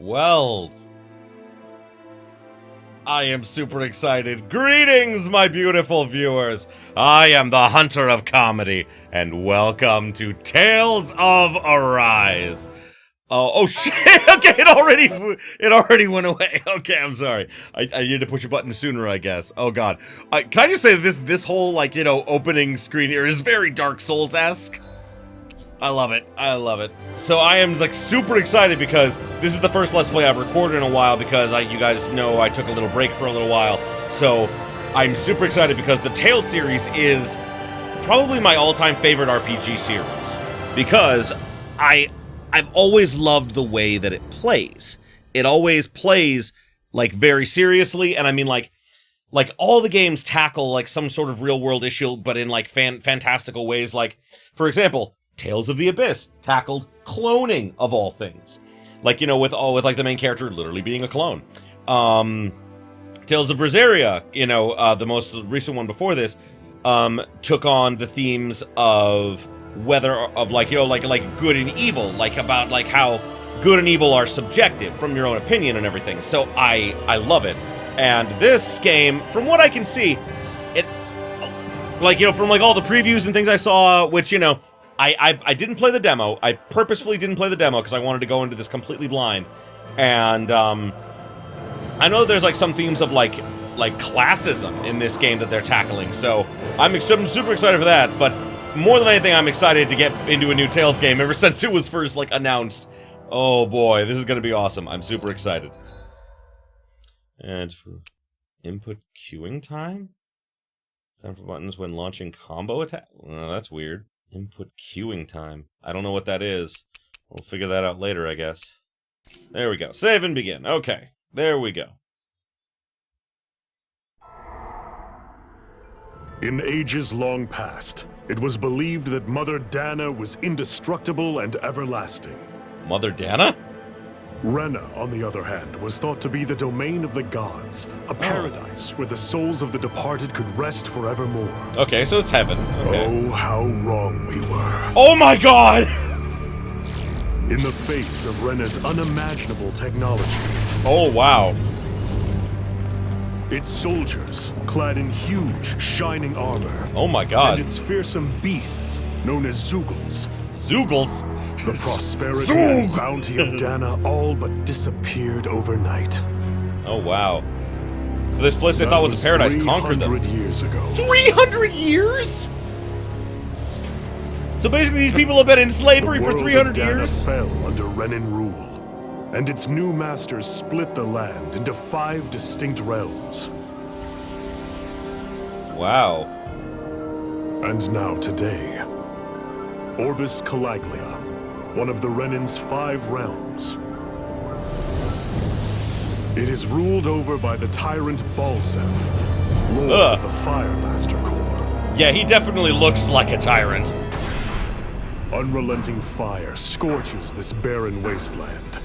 Well, I am super excited. Greetings, my beautiful viewers. I am the Hunter of Comedy, and welcome to Tales of Arise. Oh shit! Okay, it already went away. Okay, I'm sorry. I needed to push a button sooner, I guess. Oh god. Can I just say this whole opening screen here is very Dark Souls-esque. I love it. I love it. So I am super excited because this is the first Let's Play I've recorded in a while because you guys know I took a little break for a little while. So I'm super excited because the Tales series is probably my all-time favorite RPG series because I've always loved the way that it plays. It always plays very seriously, and I mean like all the games tackle some sort of real-world issue, but in fantastical ways. Like, for example, Tales of the Abyss tackled cloning of all things, with the main character literally being a clone. Tales of Berseria, the most recent one before this, took on the themes of whether good and evil, about how good and evil are subjective from your own opinion and everything. So I love it. And this game, from what I can see, it from all the previews and things I saw, which I didn't play the demo. I purposefully didn't play the demo because I wanted to go into this completely blind. And I know there's some themes of classism in this game that they're tackling. So I'm super excited for that. But more than anything, I'm excited to get into a new Tales game ever since it was first announced. Oh boy, this is gonna be awesome. I'm super excited. And for input queuing time? Time for buttons when launching combo attack? Oh, that's weird. Input queuing time. I don't know what that is. We'll figure that out later, I guess. There we go. Save and begin. Okay. There we go. In ages long past, it was believed that Mother Dahna was indestructible and everlasting. Mother Dahna? Rena, on the other hand, was thought to be the domain of the gods, a paradise where the souls of the departed could rest forevermore. Okay, so it's heaven. Okay. Oh, how wrong we were. Oh my god! In the face of Rena's unimaginable technology. Oh, wow. Its soldiers, clad in huge, shining armor. Oh my god. And its fearsome beasts, known as Zeugles. Zeugles? The prosperity and bounty of Dahna all but disappeared overnight. Oh, wow. So this place they thought was a paradise conquered them. 300 years ago. 300 years?! So basically these people have been in slavery for 300 years? The world of Dahna fell under Renan rule, and its new masters split the land into 5 distinct realms. Wow. And now today, Orbis Calaglia, one of the Renan's 5 realms. It is ruled over by the tyrant Balsef, Lord of the Fire Master Corps. Yeah, he definitely looks like a tyrant. Unrelenting fire scorches this barren wasteland.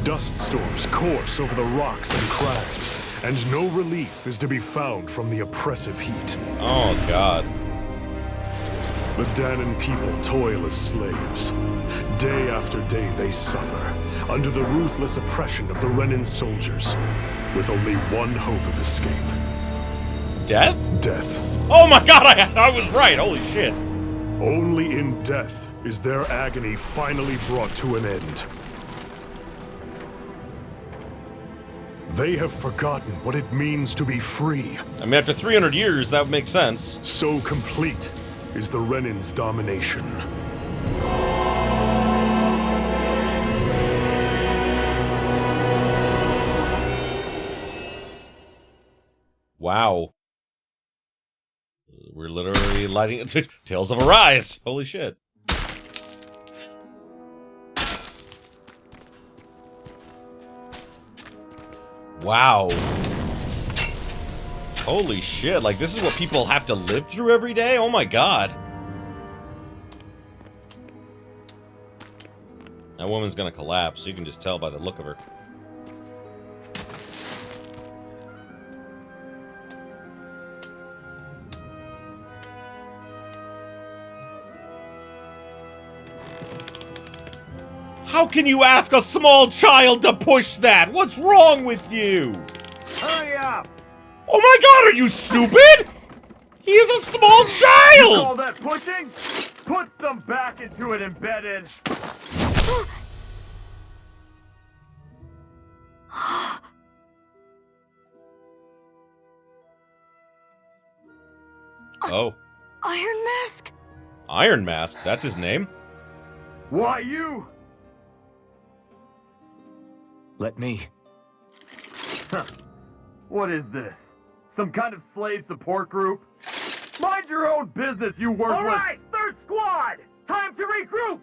Dust storms course over the rocks and crags, and no relief is to be found from the oppressive heat. Oh, God. The Dahnan people toil as slaves. Day after day they suffer, under the ruthless oppression of the Renan soldiers, with only one hope of escape. Death? Death. Oh my god, I was right, holy shit. Only in death is their agony finally brought to an end. They have forgotten what it means to be free. I mean, after 300 years, that would make sense. So complete is the Renan's domination. Wow. We're literally lighting Tales of Arise. Holy shit. Wow. Holy shit, this is what people have to live through every day? Oh my god. That woman's gonna collapse, you can just tell by the look of her. How can you ask a small child to push that? What's wrong with you? Hurry up! Oh my god, are you stupid? He is a small child! All that pushing? Put some back into it, embedded. Oh. Iron Mask? Iron Mask, that's his name? Why you? Let me. Huh. What is this? Some kind of slave support group? Mind your own business, you worthless! All right, third squad! Time to regroup!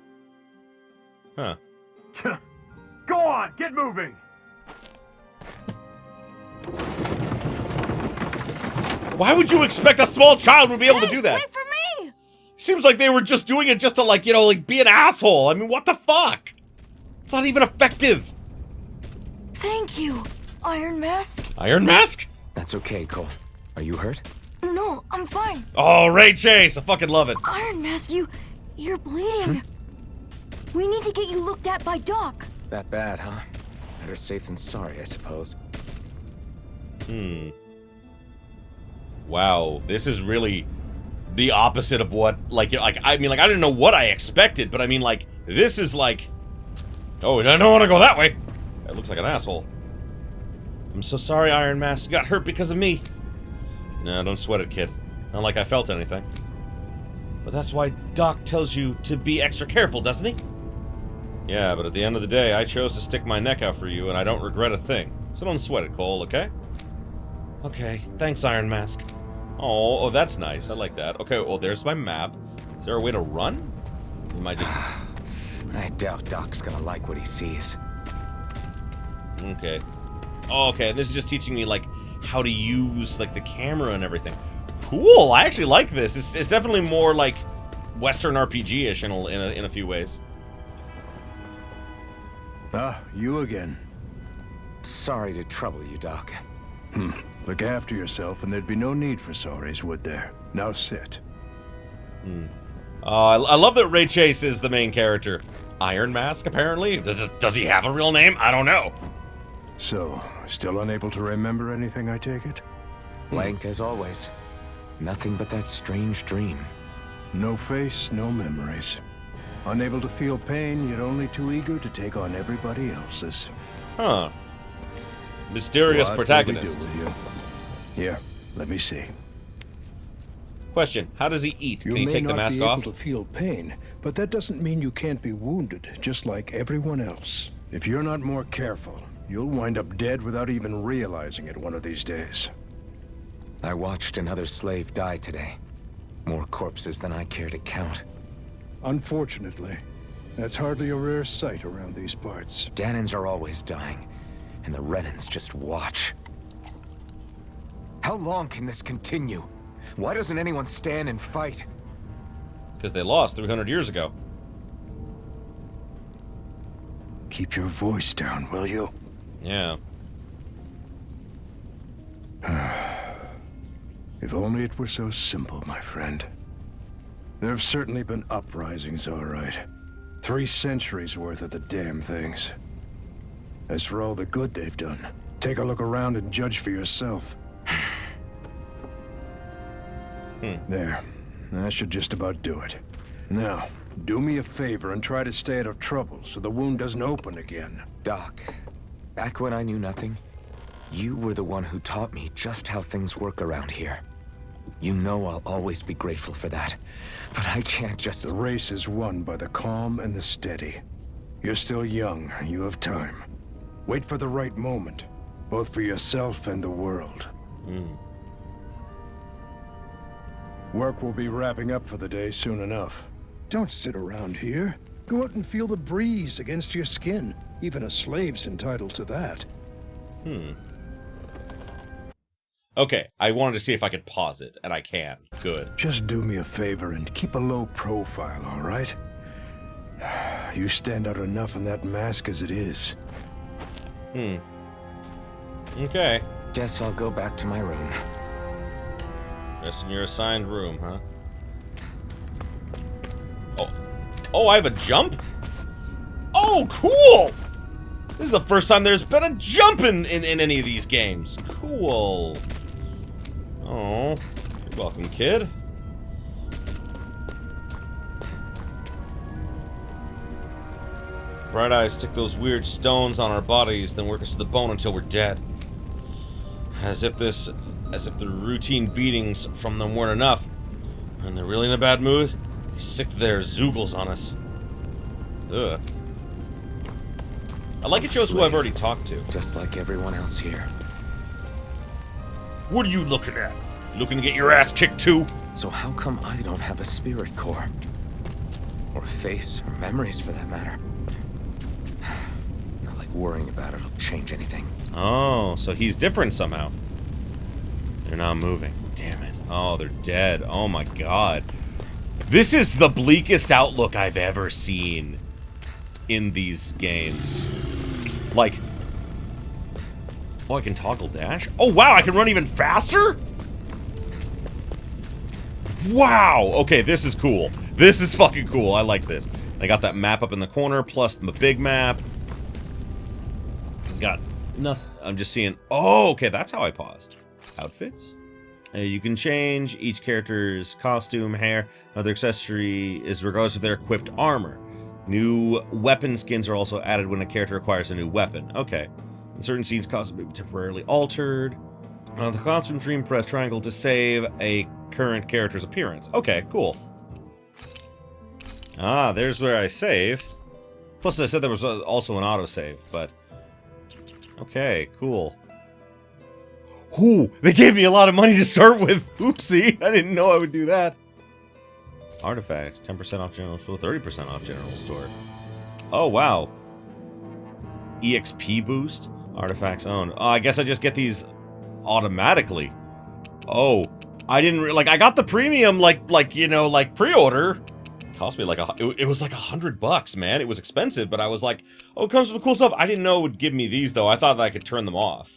Huh. Go on, get moving! Why would you expect a small child would be able to do that? Wait for me! Seems like they were just doing it just to, like, you know, like, be an asshole. I mean, what the fuck? It's not even effective. Thank you, Iron Mask. Iron Mask? That's okay, Cole. Are you hurt? No, I'm fine. Oh, Ray Chase, I fucking love it. Iron Mask, you're bleeding. We need to get you looked at by Doc. That bad, huh? Better safe than sorry, I suppose. Wow, this is really the opposite of what, I didn't know what I expected, but I mean, like, this is like, oh, I don't want to go that way. That looks like an asshole. I'm so sorry, Iron Mask. You got hurt because of me. No, don't sweat it, kid. Not like I felt anything. But that's why Doc tells you to be extra careful, doesn't he? Yeah, but at the end of the day, I chose to stick my neck out for you, and I don't regret a thing. So don't sweat it, Cole, okay? Okay, thanks, Iron Mask. Oh, that's nice. I like that. Okay, well, there's my map. Is there a way to run? We might just... I doubt Doc's gonna like what he sees. Okay. Oh, okay, and this is just teaching me, like, how to use, like, the camera and everything. Cool, I actually like this. It's definitely more, like, Western RPG-ish in a few ways. Ah, you again. Sorry to trouble you, Doc. Look after yourself and there'd be no need for sorries, would there? Now sit. I love that Ray Chase is the main character. Iron Mask, apparently? Does he have a real name? I don't know. So, still unable to remember anything, I take it? Blank as always. Nothing but that strange dream. No face, no memories. Unable to feel pain, yet only too eager to take on everybody else's. Huh. Mysterious What protagonist. will we do with you? Here, let me see. Question, how does he eat? You Can he may take the not mask be off? able to feel pain, but that doesn't mean you can't be wounded, just like everyone else. If you're not more careful, you'll wind up dead without even realizing it one of these days. I watched another slave die today. More corpses than I care to count. Unfortunately, that's hardly a rare sight around these parts. Dahnans are always dying, and the Renans just watch. How long can this continue? Why doesn't anyone stand and fight? Because they lost 300 years ago. Keep your voice down, will you? Yeah. If only it were so simple, my friend. There have certainly been uprisings, all right. 3 centuries worth of the damn things. As for all the good they've done, take a look around and judge for yourself. There. That should just about do it. Now, do me a favor and try to stay out of trouble so the wound doesn't open again. Doc, back when I knew nothing, you were the one who taught me just how things work around here. You know I'll always be grateful for that, but I can't just... The race is won by the calm and the steady. You're still young, you have time. Wait for the right moment, both for yourself and the world. Work will be wrapping up for the day soon enough. Don't sit around here. Go out and feel the breeze against your skin. Even a slave's entitled to that. Okay, I wanted to see if I could pause it, and I can. Good. Just do me a favor and keep a low profile, all right? You stand out enough in that mask as it is. Okay. Guess I'll go back to my room. Just in your assigned room, huh? Oh. Oh, I have a jump? Oh, Oh, cool! This is the first time there's been a jump in any of these games. Cool. Oh, you're welcome, kid. Bright eyes stick those weird stones on our bodies, then work us to the bone until we're dead. As if the routine beatings from them weren't enough. And they're really in a bad mood, they sick their zoogles on us. Ugh. I like it shows who I've already talked to. Just like everyone else here. What are you looking at? You looking to get your ass kicked too? So how come I don't have a spirit core? Or a face, or memories for that matter? Not like worrying about it'll change anything. Oh, so he's different somehow. They're not moving. Damn it. Oh, they're dead. Oh my god. This is the bleakest outlook I've ever seen in these games. Like, oh, I can toggle dash? Oh, wow, I can run even faster? Wow! Okay, this is cool. This is fucking cool. I like this. I got that map up in the corner, plus the big map. Got nothing. I'm just seeing... Oh, okay, that's how I paused. Outfits? You can change each character's costume, hair, other accessory is regardless of their equipped armor. New weapon skins are also added when a character acquires a new weapon. Okay. In certain scenes, costume may be temporarily altered. On the costume screen, press triangle to save a current character's appearance. Okay, cool. Ah, there's where I save. Plus, I said there was also an autosave, but... Okay, cool. Ooh, they gave me a lot of money to start with. Oopsie, I didn't know I would do that. Artifacts, 10% off general store, 30% off general store. Oh, wow. EXP boost, artifacts owned. Oh, I guess I just get these automatically. Oh, I didn't, like, I got the premium, like, you know, like, pre-order. Cost me like it was like $100, man. It was expensive, but I was like, oh, it comes with cool stuff. I didn't know it would give me these, though. I thought that I could turn them off.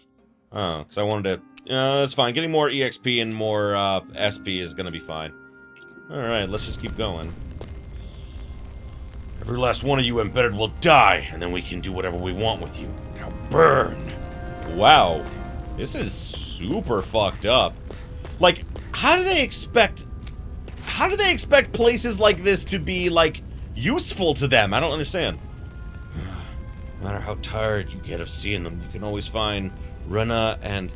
Oh, because I wanted to, that's fine. Getting more EXP and more, SP is gonna be fine. Alright, let's just keep going. Every last one of you embedded will die, and then we can do whatever we want with you. Now burn! Wow. This is super fucked up. Like, how do they expect places like this to be, like, useful to them? I don't understand. No matter how tired you get of seeing them, you can always find Rena and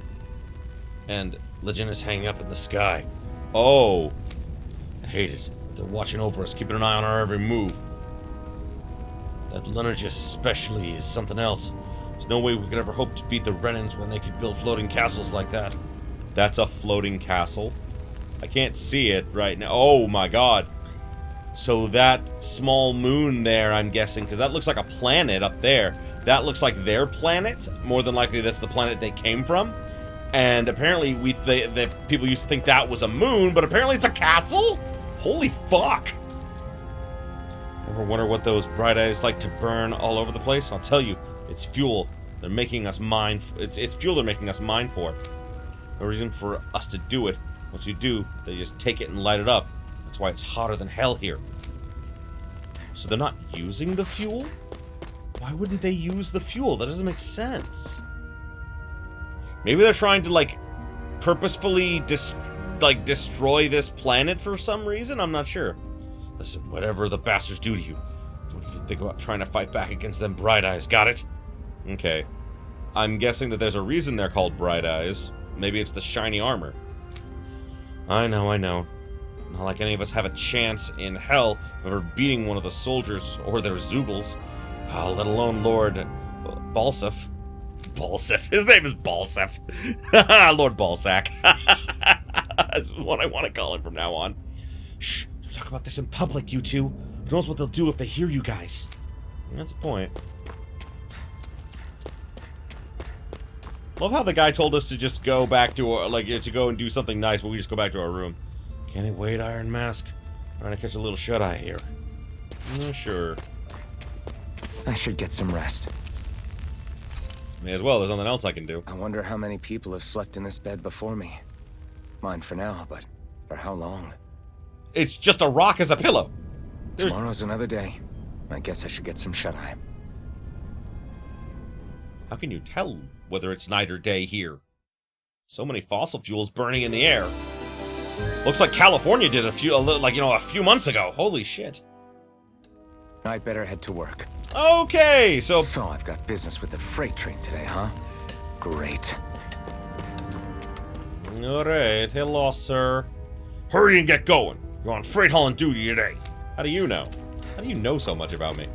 Legend hanging up in the sky. Oh. I hate it. They're watching over us, keeping an eye on our every move. That Linergist especially is something else. There's no way we could ever hope to beat the Renans when they could build floating castles like that. That's a floating castle. I can't see it right now. Oh my god. So that small moon there, I'm guessing, because that looks like a planet up there. That looks like their planet. More than likely, that's the planet they came from. And apparently, the people used to think that was a moon, but apparently it's a castle? Holy fuck! Ever wonder what those bright eyes like to burn all over the place? I'll tell you, it's fuel. They're making us mine. It's fuel they're making us mine for. No reason for us to do it. Once you do, they just take it and light it up. That's why it's hotter than hell here. So they're not using the fuel? Why wouldn't they use the fuel? That doesn't make sense. Maybe they're trying to, like, purposefully destroy this planet for some reason? I'm not sure. Listen, whatever the bastards do to you, don't even think about trying to fight back against them bright eyes, got it? Okay. I'm guessing that there's a reason they're called bright eyes. Maybe it's the shiny armor. I know. Not like any of us have a chance in hell of ever beating one of the soldiers or their zoogles. Let alone Lord Balsef. Balsef. His name is Balsef. Lord Balsack. That's what I want to call him from now on. Shh. Don't talk about this in public, you two. Who knows what they'll do if they hear you guys? That's a point. Love how the guy told us to just go back to, to go and do something nice, but we just go back to our room. Can't he wait, Iron Mask? Trying to catch a little shut-eye here. Sure. I should get some rest. May as well, there's nothing else I can do. I wonder how many people have slept in this bed before me. Mine for now, but for how long? It's just a rock as a pillow. Tomorrow's another day. I guess I should get some shut-eye. How can you tell whether it's night or day here? So many fossil fuels burning in the air. Looks like California did a few months ago. Holy shit. I'd better head to work. Okay, so I've got business with the freight train today, huh? Great. Alright, hello, sir. Hurry and get going. You're on freight hauling duty today. How do you know? How do you know so much about me?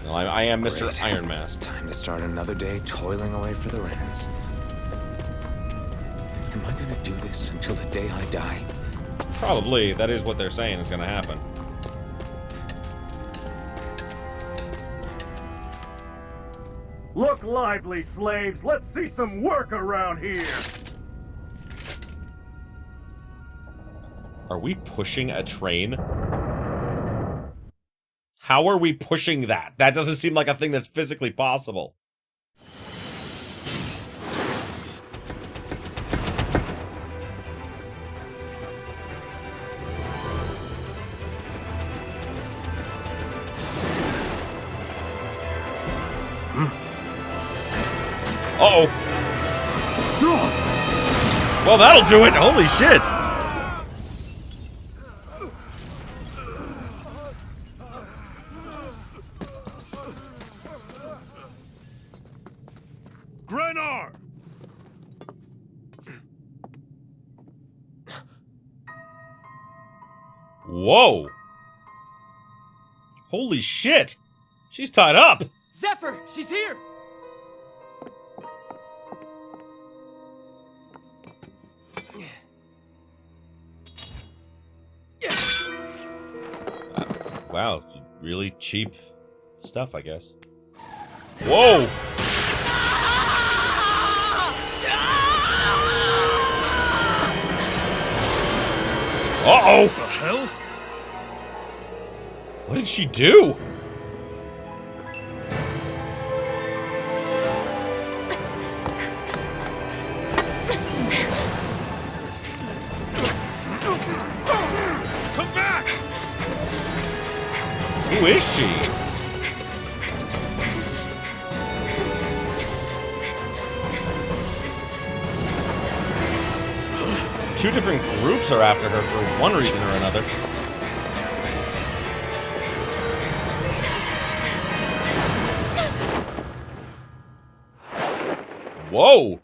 Well, I am Mr. Great. Iron Mask. Time to start another day toiling away for the Renans. Am I gonna do this until the day I die? Probably. That is what they're saying is gonna happen. Look lively, slaves. Let's see some work around here. Are we pushing a train? How are we pushing that? That doesn't seem like a thing that's physically possible. Uh-oh. Well, that'll do it. Holy shit. Grenar! Whoa. Holy shit. She's tied up. Zephyr, she's here! Wow, really cheap stuff, I guess. Whoa! Uh-oh! What the hell? What did she do? Come back! Who is she? Two different groups are after her for one reason or another. Whoa!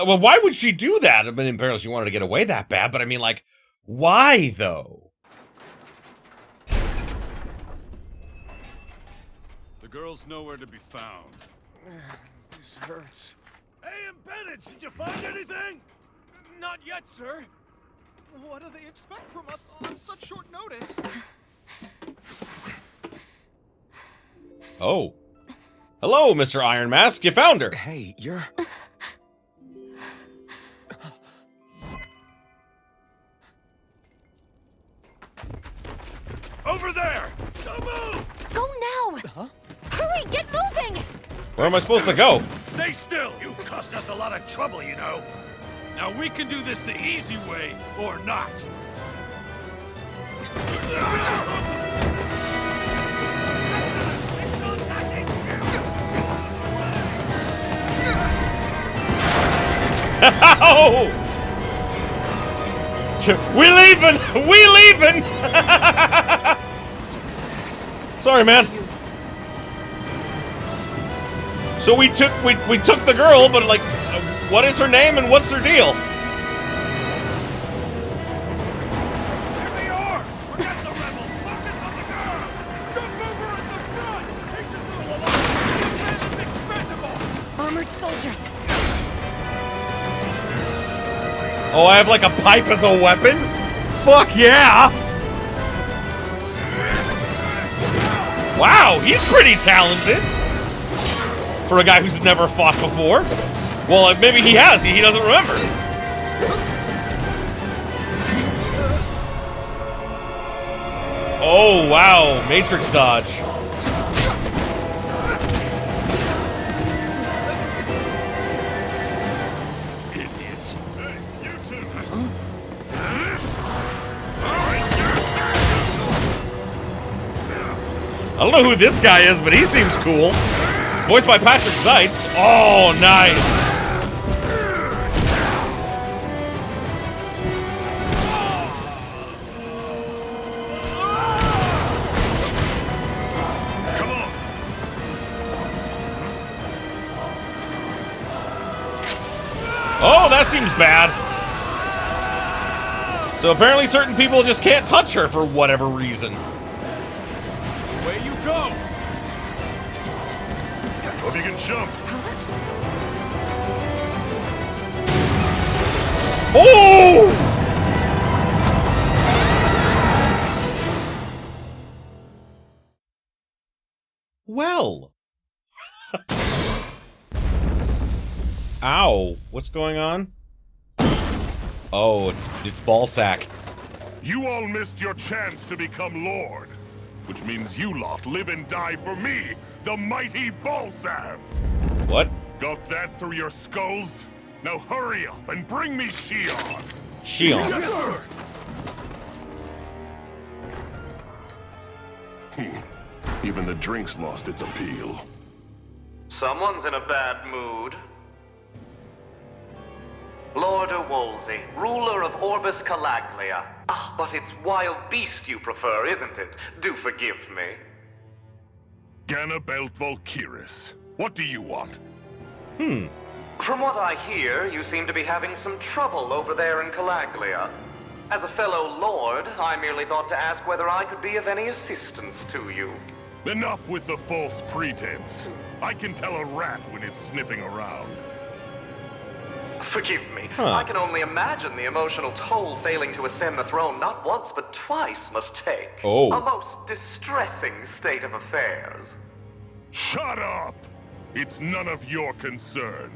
Well, why would she do that? I mean, apparently she wanted to get away that bad, but I mean, like, why though? The girl's nowhere to be found. This hurts. Hey, Embedded, did you find anything? Not yet, sir. What do they expect from us on such short notice? Oh. Hello, Mr. Iron Mask. You found her. Hey, you're... Over there! Don't move! Go now! Huh? Hurry, get moving! Where am I supposed to go? Stay still! You caused us a lot of trouble, you know. Now we can do this the easy way, or not. Ow! We leaving! We leaving! Sorry, man. So we took the girl, but like, what is her name and what's her deal? Here they are! Forget the rebels! Focus on the girl! Jump over at the front! Take the girl along! The is expendable! Armored soldiers. Oh, I have like a pipe as a weapon? Fuck yeah! Wow, he's pretty talented. For a guy who's never fought before. Well, maybe he has. He doesn't remember. Oh, wow. Matrix dodge. Idiots. Hey, you two! I don't know who this guy is, but he seems cool. Voiced by Patrick Seitz. Oh, nice. Come on. Oh, that seems bad. So apparently certain people just can't touch her for whatever reason. Away you go! Hope you can jump. Oh! Well. Ow. What's going on? Oh, it's Ballsack. You all missed your chance to become Lord. Which means you lot live and die for me, the mighty Balsav! What? Got that through your skulls? Now hurry up and bring me Shion! Shion. Yes, sir! Even the drink's lost its appeal. Someone's in a bad mood. Lord Wolsey, ruler of Orbis Calaglia. Ah, but it's wild beast you prefer, isn't it? Do forgive me. Ganabelt Volkiris, what do you want? From what I hear, you seem to be having some trouble over there in Calaglia. As a fellow lord, I merely thought to ask whether I could be of any assistance to you. Enough with the false pretense. I can tell a rat when it's sniffing around. Forgive me. I can only imagine the emotional toll failing to ascend the throne not once but twice must take. Oh. A most distressing state of affairs. Shut up! It's none of your concern.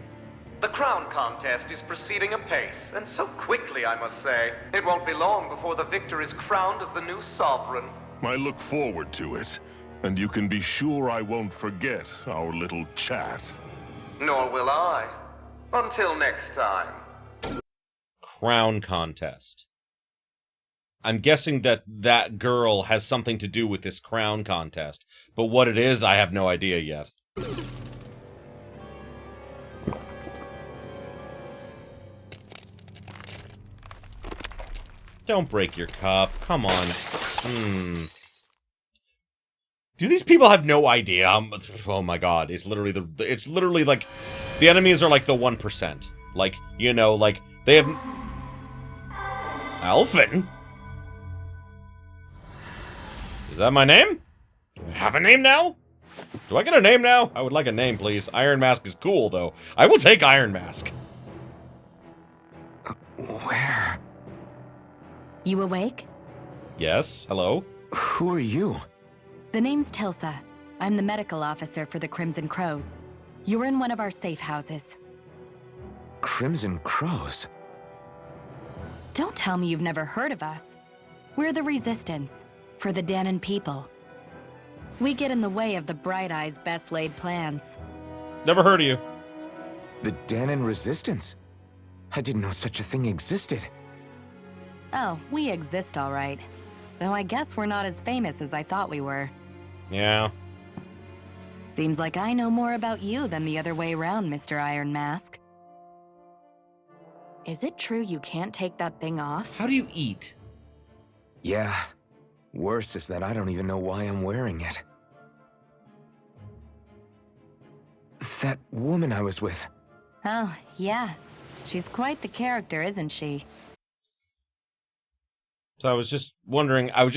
The crown contest is proceeding apace, and so quickly, I must say. It won't be long before the victor is crowned as the new sovereign. I look forward to it, and you can be sure I won't forget our little chat. Nor will I. Until next time. Crown contest. I'm guessing that that girl has something to do with this crown contest, but what it is, I have no idea yet. Don't break your cup. Come on. Do these people have no idea? Oh my god, it's literally like the enemies are like the 1%. Like, you know, like they have Alphen? Is that my name? Do I have a name now? Do I get a name now? I would like a name, please. Iron Mask is cool, though. I will take Iron Mask. Where? You awake? Yes, hello? Who are you? The name's Tilsa. I'm the medical officer for the Crimson Crows. You're in one of our safe houses. Crimson Crows? Don't tell me you've never heard of us. We're the Resistance, for the Dahna people. We get in the way of the Bright Eye's best-laid plans. Never heard of you. The Dahna Resistance? I didn't know such a thing existed. Oh, we exist all right. Though I guess we're not as famous as I thought we were. Yeah. Seems like I know more about you than the other way around, Mr. Iron Mask. Is it true you can't take that thing off? How do you eat? Yeah. Worse is that I don't even know why I'm wearing it. That woman I was with. Oh, yeah. She's quite the character, isn't she? So I was just wondering, I'm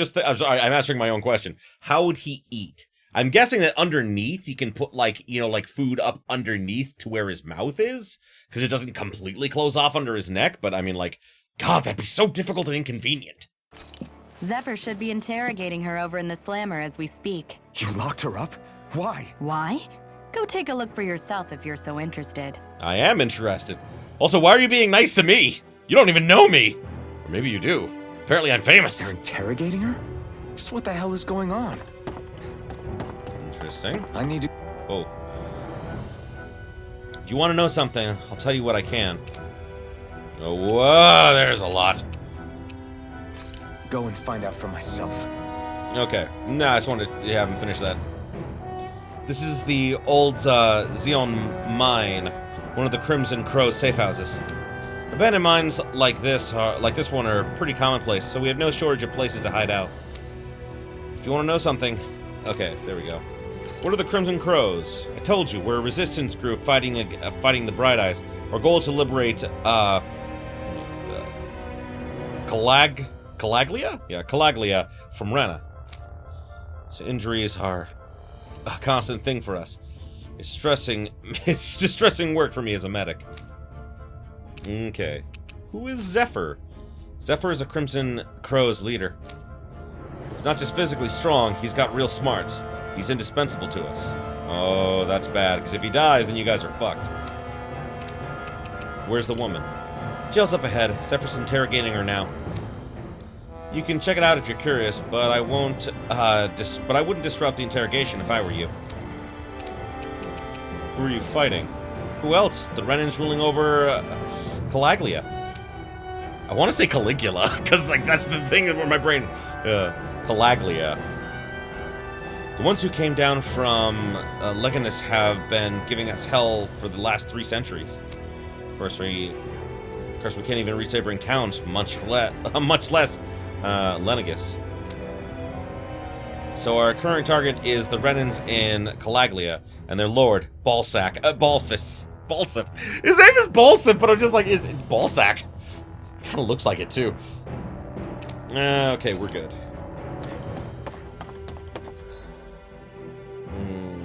answering my own question. How would he eat? I'm guessing that underneath, he can put, like, you know, like food up underneath to where his mouth is, because it doesn't completely close off under his neck, but I mean, like, God, that'd be so difficult and inconvenient. Zephyr should be interrogating her over in the Slammer as we speak. You locked her up? Why? Why? Go take a look for yourself if you're so interested. I am interested. Also, why are you being nice to me? You don't even know me. Or maybe you do. Apparently I'm famous. You're interrogating her? Just what the hell is going on? Interesting. I need to... Oh. If you want to know something, I'll tell you what I can. Oh, whoa, there's a lot. Go and find out for myself. Okay. No, I just wanted to have him finish that. This is the old Xeon mine, one of the Crimson Crow's safe houses. Abandoned mines like this one are pretty commonplace, so we have no shortage of places to hide out. If you want to know something... Okay, there we go. What are the Crimson Crows? I told you, we're a resistance group fighting the Bright Eyes. Our goal is to liberate, Calaglia? Yeah, Calaglia from Rena. So injuries are a constant thing for us. It's distressing work for me as a medic. Okay. Who is Zephyr? Zephyr is a Crimson Crow's leader. He's not just physically strong, he's got real smarts. He's indispensable to us. Oh, that's bad, because if he dies, then you guys are fucked. Where's the woman? Jail's up ahead. Zephyr's interrogating her now. You can check it out if you're curious, but I won't, but I wouldn't disrupt the interrogation if I were you. Who are you fighting? Who else? The Renans ruling over, Calaglia. I want to say Caligula, because, like, that's the thing where my brain... Calaglia. The ones who came down from Leganis have been giving us hell for the last 3 centuries. Of course, we can't even reach neighboring towns, much less Lenegus. So our current target is the Renans in Calaglia, and their lord, Balsac. Balfus. Balsif. His name is Balsif, but I'm just like, it's Balsac. Kind of looks like it, too. Okay, we're good.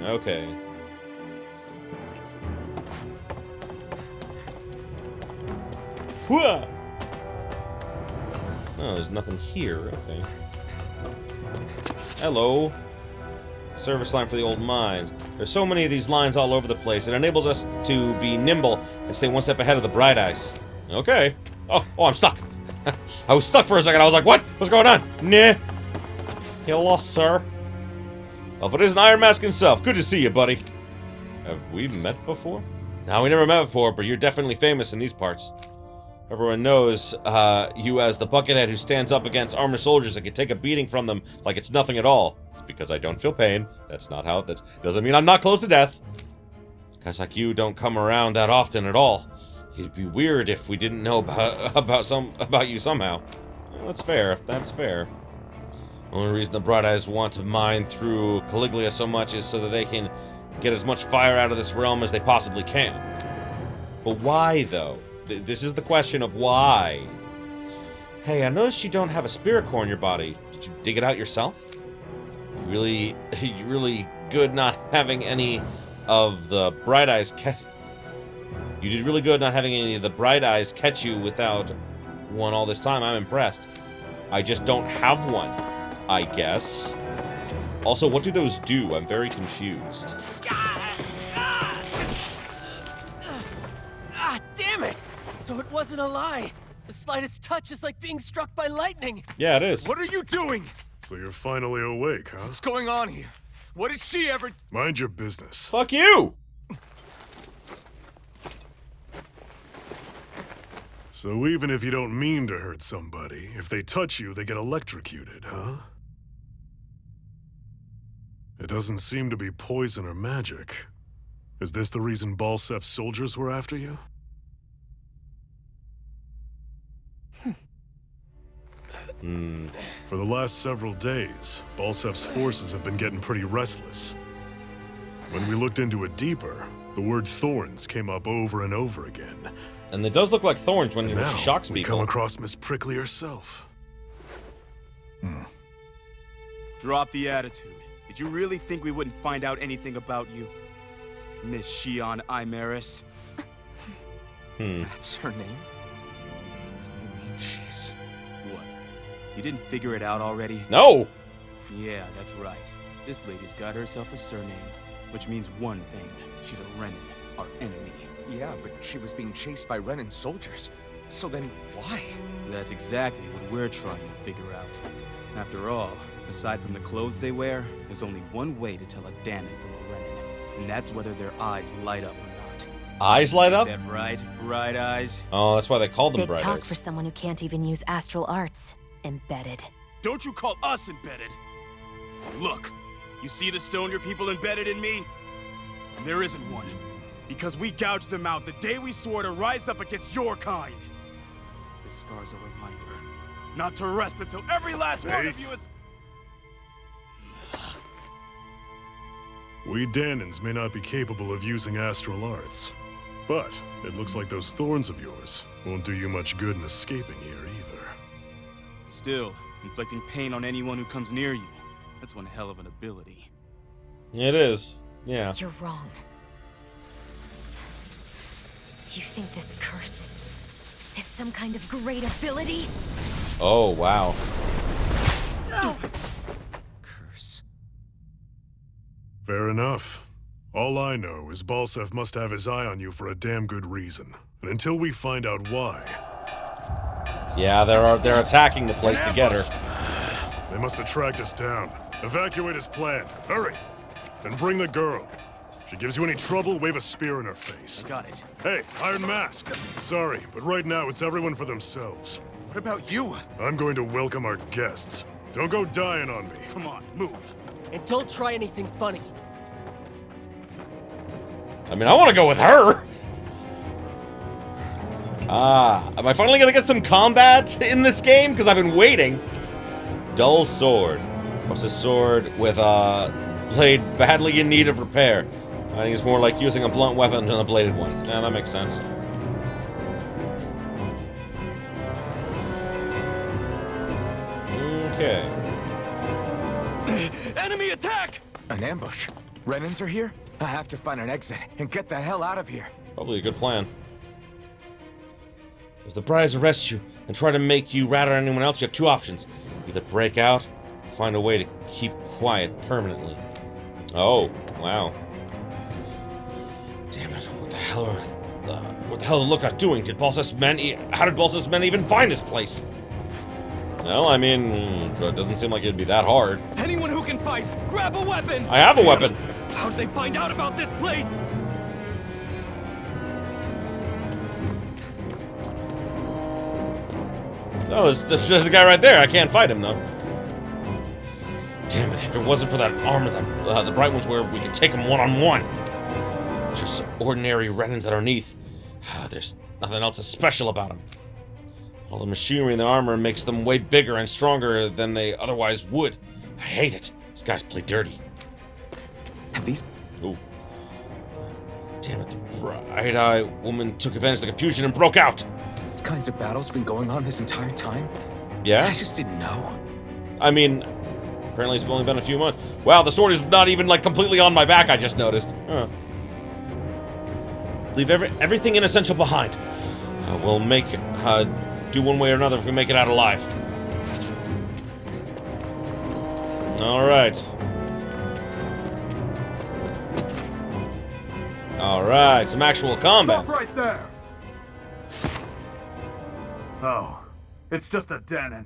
Okay. Whoa! Oh, there's nothing here. Okay. Hello. Service line for the old mines. There's so many of these lines all over the place. It enables us to be nimble and stay one step ahead of the Bright Eyes. Okay. Oh, I'm stuck. I was stuck for a second. I was like, what? What's going on? Nah. Hello, sir. Well, if it isn't Iron Mask himself, good to see you, buddy. Have we met before? No, we never met before, but you're definitely famous in these parts. Everyone knows you as the buckethead who stands up against armored soldiers and can take a beating from them like it's nothing at all. It's because I don't feel pain. That's not how... That doesn't mean I'm not close to death. Guys like you don't come around that often at all. It'd be weird if we didn't know about you somehow. Well, that's fair. That's fair. The only reason the Bright Eyes want to mine through Caliglia so much is so that they can get as much fire out of this realm as they possibly can. But why, though? This is the question of why. Hey, I noticed you don't have a spirit core in your body. Did you dig it out yourself? You really good not having any of the Bright Eyes catch... You did really good not having any of the Bright Eyes catch you without one all this time. I'm impressed. I just don't have one, I guess. Also, what do those do? I'm very confused. Damn it! So it wasn't a lie. The slightest touch is like being struck by lightning. Yeah, it is. What are you doing? So you're finally awake, huh? What's going on here? What did she ever... Mind your business. Fuck you! So even if you don't mean to hurt somebody, if they touch you, they get electrocuted, huh? It doesn't seem to be poison or magic. Is this the reason Balsef's soldiers were after you? For the last several days, Balsef's forces have been getting pretty restless. When we looked into it deeper, the word thorns came up over and over again. And it does look like thorns when she shocks people. We come across Miss Prickly herself. Drop the attitude. Did you really think we wouldn't find out anything about you? Miss Shion Imaris? That's her name? You mean she's... What? You didn't figure it out already? No! Yeah, that's right. This lady's got herself a surname, which means one thing. She's a Renan, our enemy. Yeah, but she was being chased by Renan soldiers. So then, why? That's exactly what we're trying to figure out. After all, aside from the clothes they wear, there's only one way to tell a Dahnan from a Renan, and that's whether their eyes light up or not. Eyes light up? Is that right? Bright eyes? Oh, that's why they call them Big bright talk eyes. for someone who can't even use astral arts. Embedded. Don't you call us embedded! Look, you see the stone your people embedded in me? There isn't one. Because we gouged them out the day we swore to rise up against your kind. This scar's a reminder not to rest until every last one of you is... We Dahnans may not be capable of using astral arts, but it looks like those thorns of yours won't do you much good in escaping here either. Still, inflicting pain on anyone who comes near you. That's one hell of an ability. It is. Yeah. You're wrong. You think this curse is some kind of great ability? Oh, wow. Curse. Fair enough. All I know is Balsef must have his eye on you for a damn good reason. And until we find out why... Yeah, they're attacking the place to get her. They must have tracked us down. Evacuate as planned. Hurry! And bring the girl. If she gives you any trouble, wave a spear in her face. Got it. Hey, Iron Mask. Sorry, but right now it's everyone for themselves. What about you? I'm going to welcome our guests. Don't go dying on me. Come on, move. And don't try anything funny. I mean, I want to go with her. Am I finally gonna get some combat in this game? Because I've been waiting. Dull sword. What's a sword with a blade badly in need of repair? I think it's more like using a blunt weapon than a bladed one. Yeah, that makes sense. Okay. Enemy attack! An ambush? Renans are here? I have to find an exit and get the hell out of here. Probably a good plan. If the Brides arrest you and try to make you rat on anyone else, you have two options. Either break out, or find a way to keep quiet permanently. Oh, wow. Damn it, what the hell are the Lookout doing? How did Balsef's men even find this place? Well, I mean, it doesn't seem like it'd be that hard. Anyone who can fight, grab a weapon! I have a weapon! How'd they find out about this place? Oh, there's a guy right there. I can't fight him, though. Damn it, if it wasn't for that armor that the Bright Ones wear, we could take them one-on-one. Just ordinary Renans underneath. There's nothing else special about them. All the machinery in the armor makes them way bigger and stronger than they otherwise would. I hate it. These guys play dirty. Have these... Ooh. Damn it, the bright-eyed woman took advantage of the confusion and broke out. These kinds of battles been going on this entire time? Yeah? I just didn't know. I mean, apparently it's only been a few months. Wow, the sword is not even, like, completely on my back, I just noticed. Huh. Leave everything inessential behind. We'll make, do one way or another if we make it out alive. Alright. Alright, some actual combat. Stop right there! Oh, it's just a Dahnan.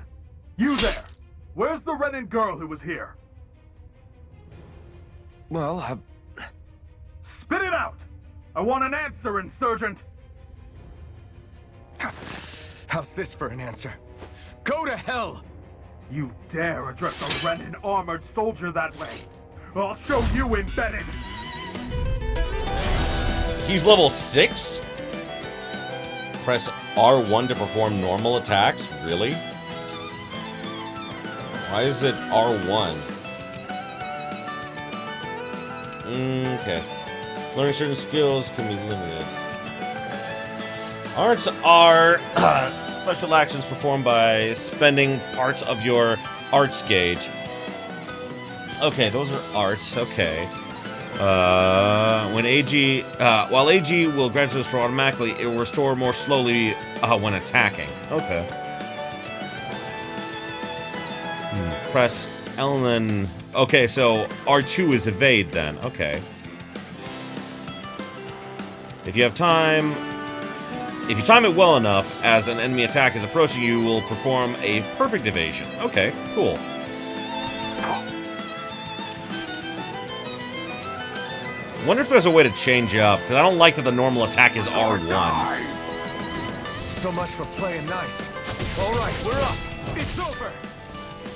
You there! Where's the Renan girl who was here? Well, Spit it out! I want an answer, insurgent! How's this for an answer? Go to hell! You dare address a Renan armored soldier that way? I'll show you embedded! He's level 6? Press R1 to perform normal attacks? Really? Why is it R1? Okay. Learning certain skills can be limited. Arts are special actions performed by spending parts of your arts gauge. Okay, those are arts. Okay. When AG, while AG will grant to restore automatically, it will restore more slowly when attacking. Okay. Press L and then... Okay, so R2 is evade then. Okay. If you time it well enough, as an enemy attack is approaching you, will perform a perfect evasion. Okay, cool. Wonder if there's a way to change up, because I don't like that the normal attack is R1. So much for playing nice. All right, we're up. It's over.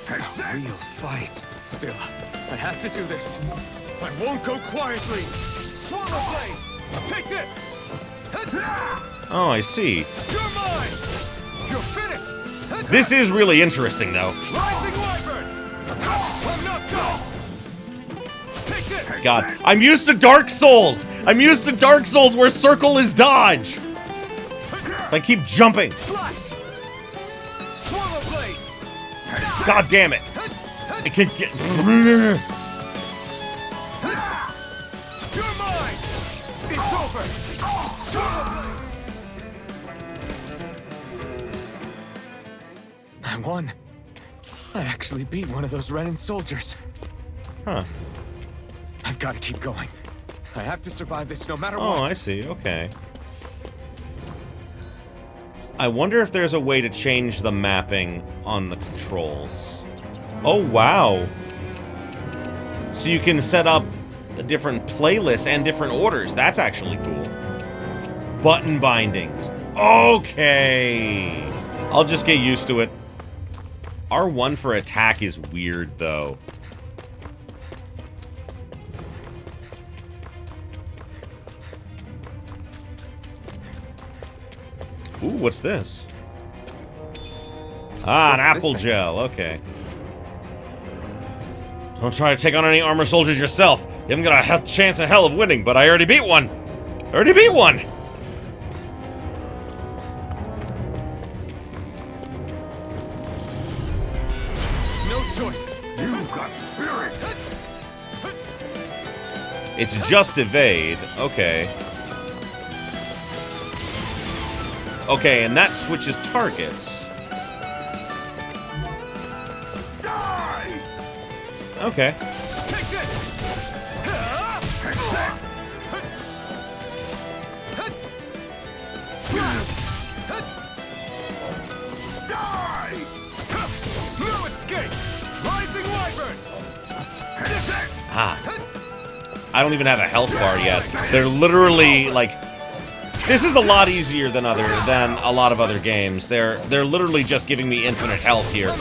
A real fight. Still, I have to do this. I won't go quietly. Swallow blade. Take this. Oh, I see. You're mine. You're finished. This is really interesting, though. Rising wyvern. I'm not done. Take this. God, I'm used to Dark Souls. I'm used to Dark Souls where circle is dodge. I keep jumping. Slash. Swallow blade. God damn it. I can get. You're mine. It's over. Swallow blade. I won. I actually beat one of those Renan soldiers. Huh. I've got to keep going. I have to survive this no matter what. Oh, I see. Okay. I wonder if there's a way to change the mapping on the controls. Oh, wow. So you can set up different playlists and different orders. That's actually cool. Button bindings. Okay. I'll just get used to it. R1 for attack is weird, though. Ooh, what's this? Ah, an apple gel. Okay. Don't try to take on any armor soldiers yourself. You haven't got a chance in hell of winning, but I already beat one. I already beat one. No choice. You've got spirit. It's just evade. Okay. Okay, and that switches targets. Die! Okay. Take this. Die! No escape. Rising wyvern. Ah. I don't even have a health bar yet. They're literally like. This is a lot easier than a lot of other games. They're literally just giving me infinite health here.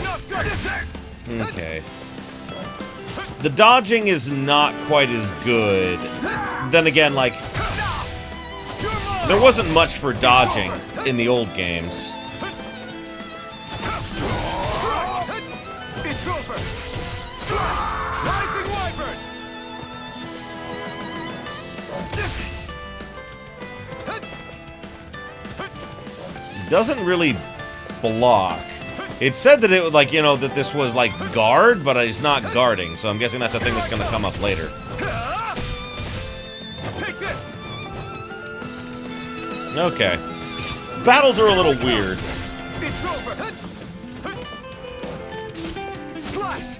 Okay. The dodging is not quite as good. Then again, like, there wasn't much for dodging in the old games. It's over. Rising wyvern. Doesn't really block. It said that it was like, you know, that this was like guard, but it's not guarding, so I'm guessing that's a thing that's gonna come up later. Take this. Okay. Battles are a little weird. It's over. Slash.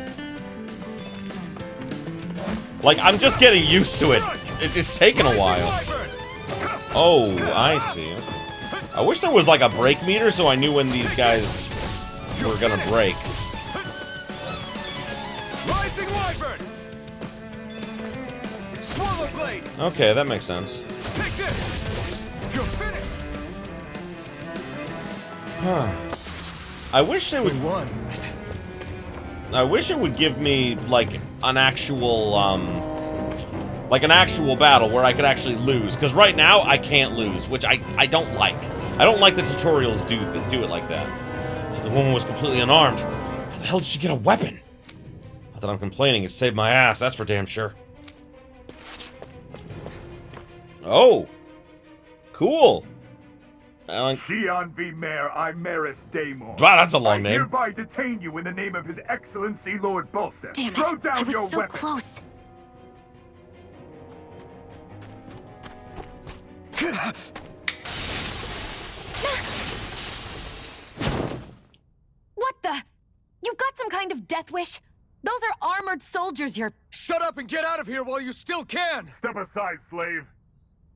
Like, I'm just getting used to it. It's taken a while. Oh, I see. Okay. I wish there was like a break meter so I knew when these guys were gonna break. Rising wyvern. Swallow blade. Okay, that makes sense. Take this. You're finished. Huh. I wish it would. I wish it would give me like an actual battle where I could actually lose. Because right now I can't lose, which I don't like. I don't like the tutorials do it like that. The woman was completely unarmed. How the hell did she get a weapon? Not that I'm complaining, it saved my ass, that's for damn sure. Oh. Cool. Xian V. Mayor Imeris Daemon. Wow, that's a long I name. hereby detain you in the name of His Excellency Lord Bolster. Damn it! Throw down I was your so weapon. close. What the? You've got some kind of death wish? Those are armored soldiers you're... Shut up and get out of here while you still can. Step aside, slave.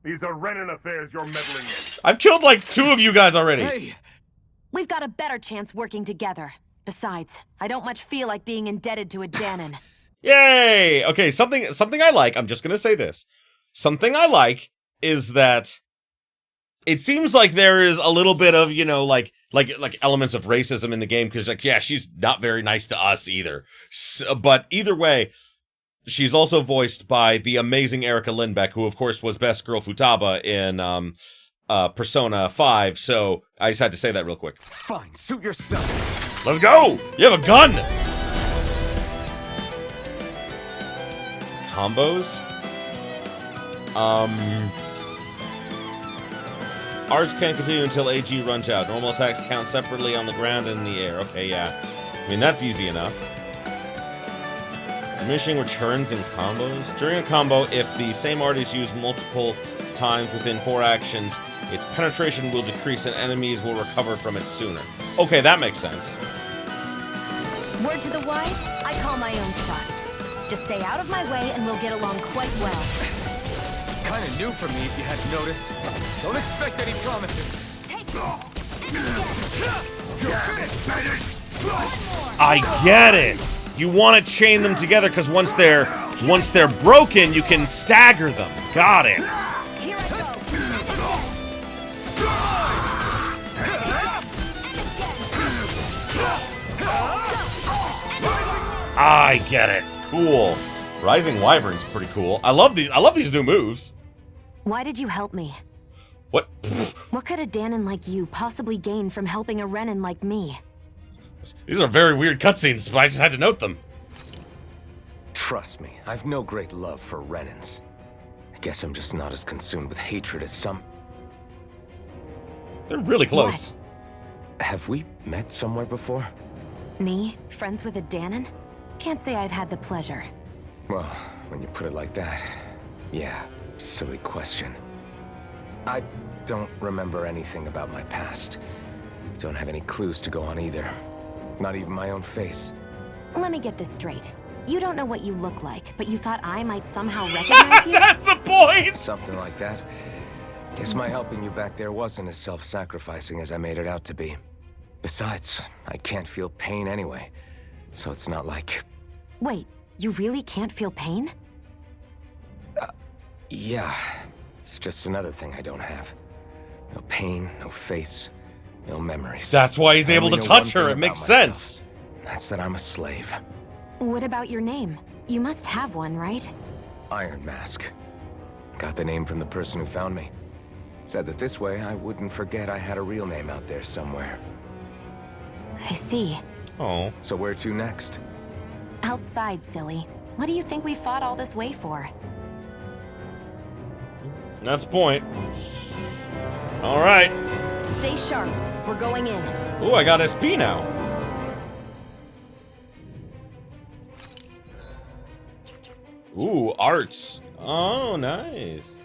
These are Renan affairs you're meddling in. I've killed like 2 of you guys already. Hey. We've got a better chance working together. Besides, I don't much feel like being indebted to a Danon. Yay! Okay, something I like, I'm just gonna say this. Something I like is that It seems like there is a little bit of, you know, like elements of racism in the game, because, like, yeah, she's not very nice to us either. So, but either way, she's also voiced by the amazing Erica Lindbeck, who, of course, was Best Girl Futaba in Persona 5, so I just had to say that real quick. Fine, suit yourself. Let's go! You have a gun! Combos? Arts can't continue until AG runs out. Normal attacks count separately on the ground and in the air. Okay, yeah. I mean, that's easy enough. Diminishing returns in combos. During a combo, if the same art is used multiple times within 4 actions, its penetration will decrease and enemies will recover from it sooner. Okay, that makes sense. Word to the wise, I call my own shots. Just stay out of my way and we'll get along quite well. Kinda new for me if you hadn't noticed. Don't expect any promises. I get it. You want to chain them together because once they're broken, you can stagger them. Got it. Here I go. I get it. Cool. Rising Wyvern's pretty cool. I love these new moves. Why did you help me? What? What could a Dahnan like you possibly gain from helping a Renan like me? These are very weird cutscenes, but I just had to note them. Trust me, I've no great love for Renans. I guess I'm just not as consumed with hatred as some. They're really close. What? Have we met somewhere before? Me? Friends with a Dahnan? Can't say I've had the pleasure. Well, when you put it like that, yeah, silly question. I don't remember anything about my past. Don't have any clues to go on either. Not even my own face. Let me get this straight. You don't know what you look like, but you thought I might somehow recognize you? That's a point! Something like that. Guess my helping you back there wasn't as self-sacrificing as I made it out to be. Besides, I can't feel pain anyway, so it's not like... Wait, you really can't feel pain? Yeah. It's just another thing I don't have. No pain, no face, no memories. That's why he's able to touch her. It makes sense. That's that I'm a slave. What about your name? You must have one, right? Iron Mask. Got the name from the person who found me. Said that this way I wouldn't forget I had a real name out there somewhere. I see. Oh. So where to next? Outside, silly. What do you think we fought all this way for? That's a point. All right. Stay sharp. We're going in. Ooh, I got SP now. Ooh, arts. Oh, nice.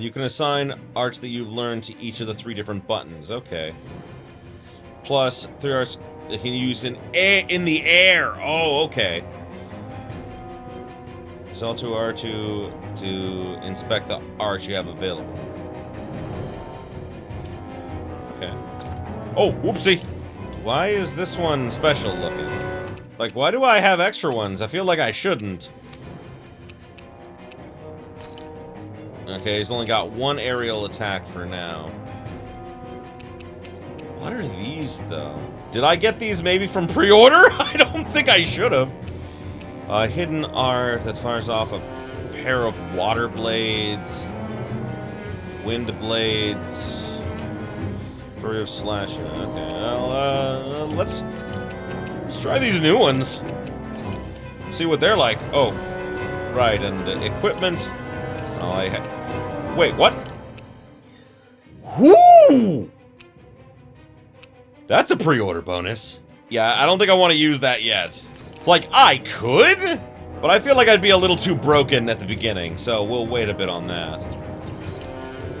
You can assign arts that you've learned to each of the 3 different buttons. Okay. Plus 3 arts that can use in the air. Oh, okay. So to R2 to inspect the arts you have available. Okay. Oh, whoopsie. Why is this one special looking? Like, why do I have extra ones? I feel like I shouldn't. Okay, he's only got 1 aerial attack for now. What are these, though? Did I get these maybe from pre-order? I don't think I should have. Hidden art that fires off a pair of water blades. Wind blades. Flurry of slashing. Okay, well, let's try these new ones. See what they're like. Oh, right, and equipment. Oh, wait, what? Whoo! That's a pre-order bonus. Yeah, I don't think I want to use that yet. Like, I could, but I feel like I'd be a little too broken at the beginning, so we'll wait a bit on that.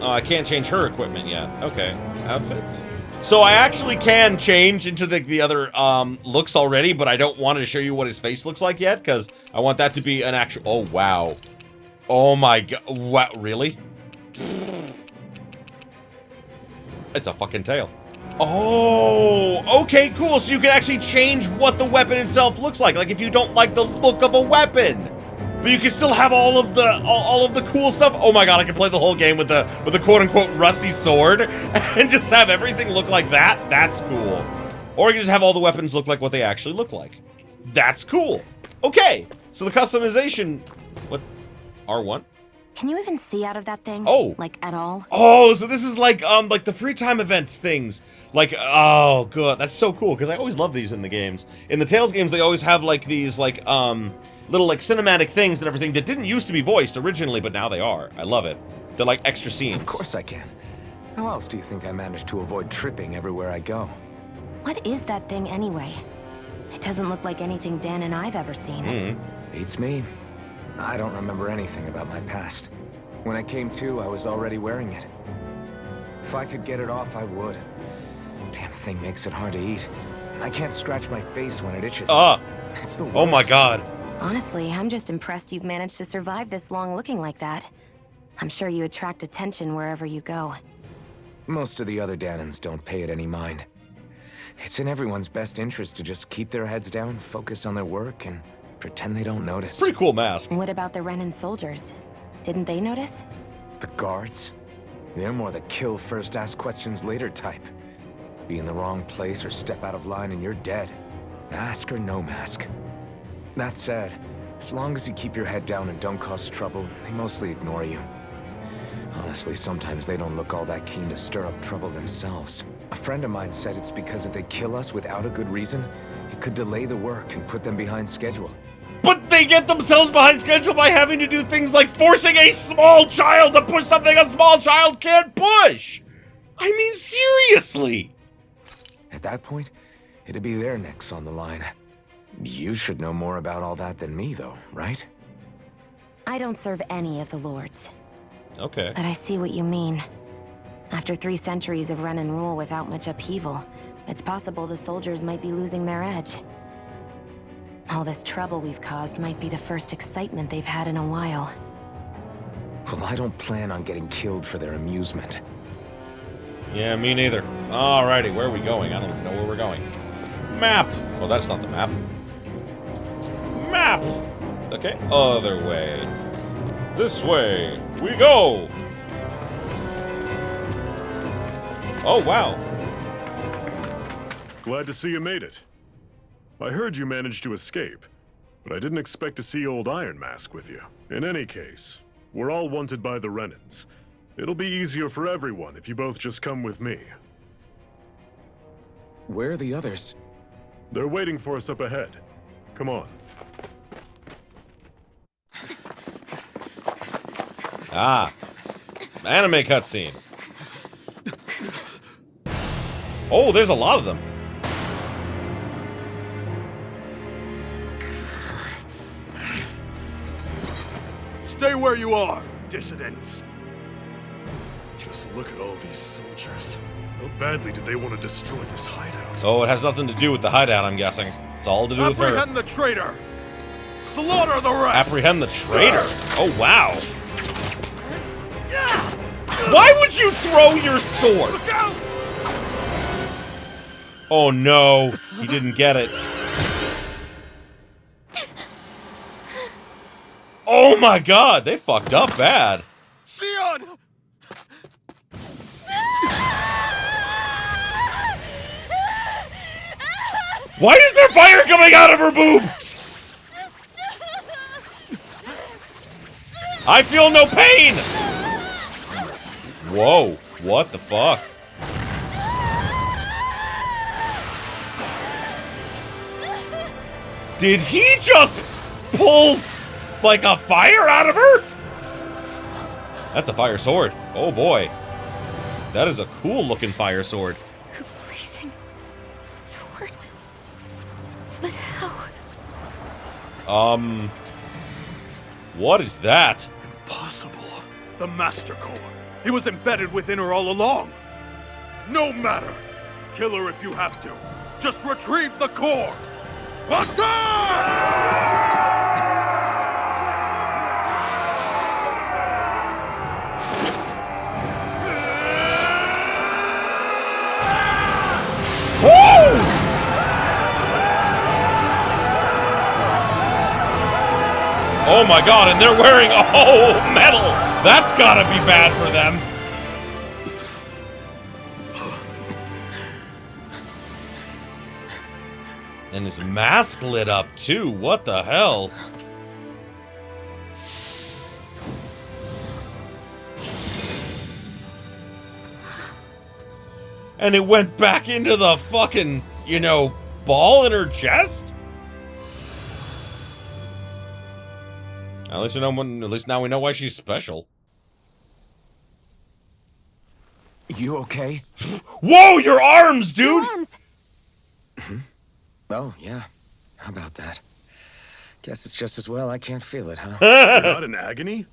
Oh, I can't change her equipment yet. Okay, outfits. So I actually can change into the other looks already, but I don't want to show you what his face looks like yet, because I want that to be an actual... Oh, wow. Oh my god. Wow, really? It's a fucking tail. Oh, okay, cool. So you can actually change what the weapon itself looks like. Like if you don't like the look of a weapon. but you can still have all of the cool stuff. Oh my god, I can play the whole game with the quote-unquote rusty sword and just have everything look like that. That's cool. Or you can just have all the weapons look like what they actually look like. That's cool. Okay, so the customization... What? R1? Can you even see out of that thing? Oh. Like, at all? Oh, so this is like the free time events things. Like, oh, good. That's so cool, because I always love these in the games. In the Tales games, they always have, like, these, like, little, like, cinematic things and everything that didn't used to be voiced originally, but now they are. I love it. They're like extra scenes. Of course I can. How else do you think I managed to avoid tripping everywhere I go? What is that thing anyway? It doesn't look like anything Dan and I've ever seen. Beats me. I don't remember anything about my past. When I came to, I was already wearing it. If I could get it off, I would. Damn thing makes it hard to eat. And I can't scratch my face when it itches. It's the worst. Oh my god. Honestly, I'm just impressed you've managed to survive this long looking like that. I'm sure you attract attention wherever you go. Most of the other Dahnans don't pay it any mind. It's in everyone's best interest to just keep their heads down, focus on their work, and pretend they don't notice. Pretty cool mask. What about the Renan soldiers? Didn't they notice? The guards? They're more the kill first, ask questions later type. Be in the wrong place or step out of line and you're dead. Mask or no mask. That said, as long as you keep your head down and don't cause trouble, they mostly ignore you. Honestly, sometimes they don't look all that keen to stir up trouble themselves. A friend of mine said it's because if they kill us without a good reason, it could delay the work and put them behind schedule. But they get themselves behind schedule by having to do things like forcing a small child to push something a small child can't push! I mean, seriously! At that point, it'd be their necks on the line. You should know more about all that than me, though, right? I don't serve any of the lords. Okay. But I see what you mean. After 3 centuries of run and rule without much upheaval, it's possible the soldiers might be losing their edge. All this trouble we've caused might be the first excitement they've had in a while. Well, I don't plan on getting killed for their amusement. Yeah, me neither. Alrighty, where are we going? I don't even know where we're going. Map! Oh, that's not the map. Map! Okay, other way. This way we go! Oh, wow. Glad to see you made it. I heard you managed to escape, but I didn't expect to see old Iron Mask with you. In any case, we're all wanted by the Renans. It'll be easier for everyone if you both just come with me. Where are the others? They're waiting for us up ahead. Come on. Ah. Anime cutscene. Oh, there's a lot of them. Stay where you are, dissidents. Just look at all these soldiers. How badly did they want to destroy this hideout? Oh, it has nothing to do with the hideout, I'm guessing. It's all to do with her. Apprehend the traitor! Slaughter the rest! Apprehend the traitor? Oh, wow. Why would you throw your sword? Look out! Oh no, he didn't get it. Oh my god, they fucked up bad. Sion! Why is there fire coming out of her boob? I feel no pain! Whoa, what the fuck? Did he just pull, like, a fire out of her? That's a fire sword. Oh boy. That is a cool looking fire sword. A blazing sword? But how? What is that? Impossible. The Master Core. He was embedded within her all along. No matter. Kill her if you have to. Just retrieve the core. Oh my god, and they're wearing, oh, metal! That's gotta be bad for them. And his mask lit up too, what the hell? And it went back into the fucking, you know, ball in her chest? At least now we know why she's special. You okay? Whoa, your arms, dude! Your arms. Oh, yeah. How about that? Guess it's just as well I can't feel it, huh? You're not in agony?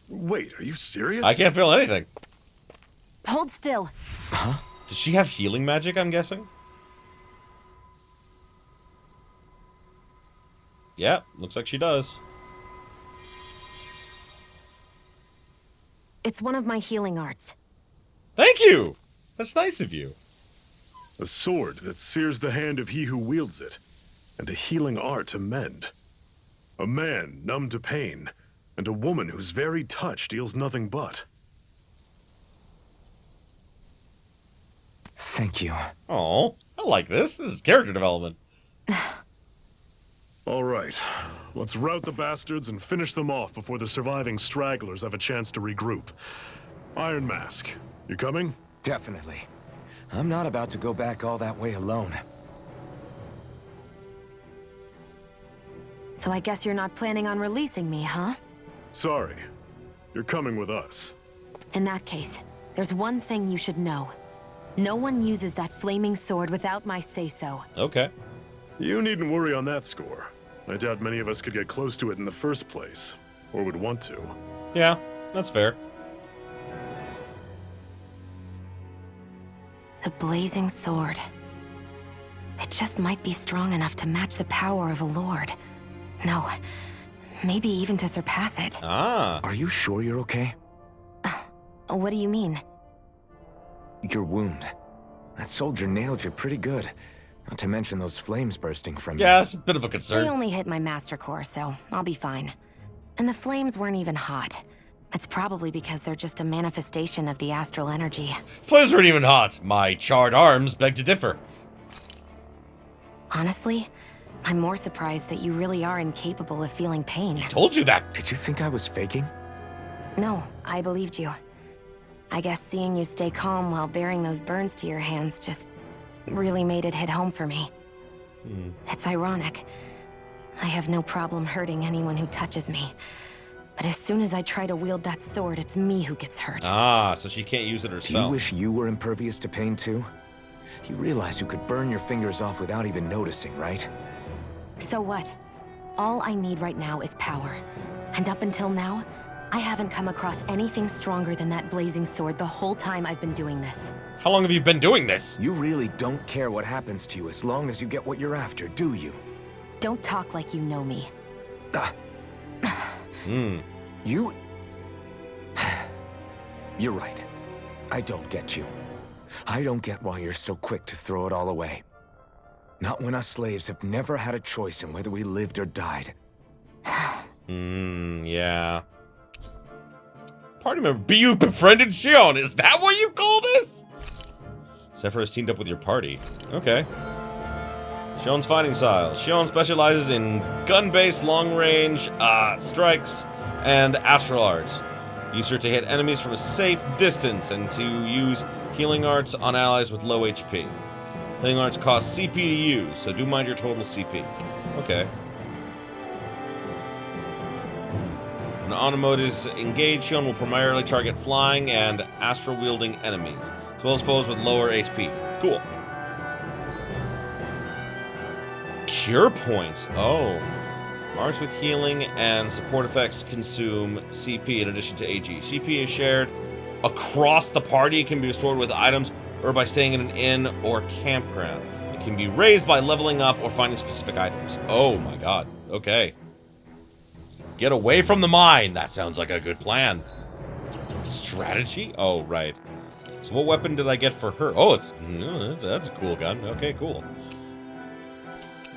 Wait, are you serious? I can't feel anything. Hold still. Huh? Does she have healing magic, I'm guessing? Yeah, looks like she does. It's one of my healing arts. Thank you! That's nice of you. A sword that sears the hand of he who wields it, and a healing art to mend. A man numb to pain, and a woman whose very touch deals nothing but. Thank you. Oh, I like this. This is character development. All right, let's rout the bastards and finish them off before the surviving stragglers have a chance to regroup. Iron Mask, you coming? Definitely. I'm not about to go back all that way alone. So I guess you're not planning on releasing me, huh? Sorry, you're coming with us. In that case, there's one thing you should know. No one uses that flaming sword without my say-so. Okay. You needn't worry on that score. I doubt many of us could get close to it in the first place, or would want to. Yeah, that's fair. The blazing sword. It just might be strong enough to match the power of a lord. No, maybe even to surpass it. Ah. Are you sure you're okay? What do you mean? Your wound. That soldier nailed you pretty good. Not to mention those flames bursting from you. Yeah, it's a bit of a concern. They only hit my master core, so I'll be fine. And the flames weren't even hot. It's probably because they're just a manifestation of the astral energy. Flames weren't even hot. My charred arms beg to differ. Honestly, I'm more surprised that you really are incapable of feeling pain. Told you that. Did you think I was faking? No, I believed you. I guess seeing you stay calm while bearing those burns to your hands just really made it hit home for me. It's ironic. I have no problem hurting anyone who touches me. But as soon as I try to wield that sword, it's me who gets hurt. Ah, so she can't use it Do herself. you wish you were impervious to pain too? You realize you could burn your fingers off without even noticing, right? So what? All I need right now is power. And up until now, I haven't come across anything stronger than that blazing sword the whole time I've been doing this. How long have you been doing this? You really don't care what happens to you as long as you get what you're after, do you? Don't talk like you know me. You... You're right. I don't get you. I don't get why you're so quick to throw it all away. Not when us slaves have never had a choice in whether we lived or died. Yeah. Party member, but you befriended Shion. Is that what you call this? Sephiroth has teamed up with your party. Okay. Shion's fighting style. Shion specializes in gun-based long-range strikes and astral arts. Use her to hit enemies from a safe distance and to use healing arts on allies with low HP. Healing arts cost CP to use, so do mind your total CP. Okay. When on mode is engaged, Shion will primarily target flying and astral-wielding enemies, as well as foes with lower HP. Cool. Cure points. Oh. Arts with healing and support effects consume CP in addition to AG. CP is shared across the party. It can be restored with items or by staying in an inn or campground. It can be raised by leveling up or finding specific items. Oh my god. Okay. Get away from the mine. That sounds like a good plan. Strategy? Oh, right. So what weapon did I get for her? Oh, that's a cool gun. Okay, cool.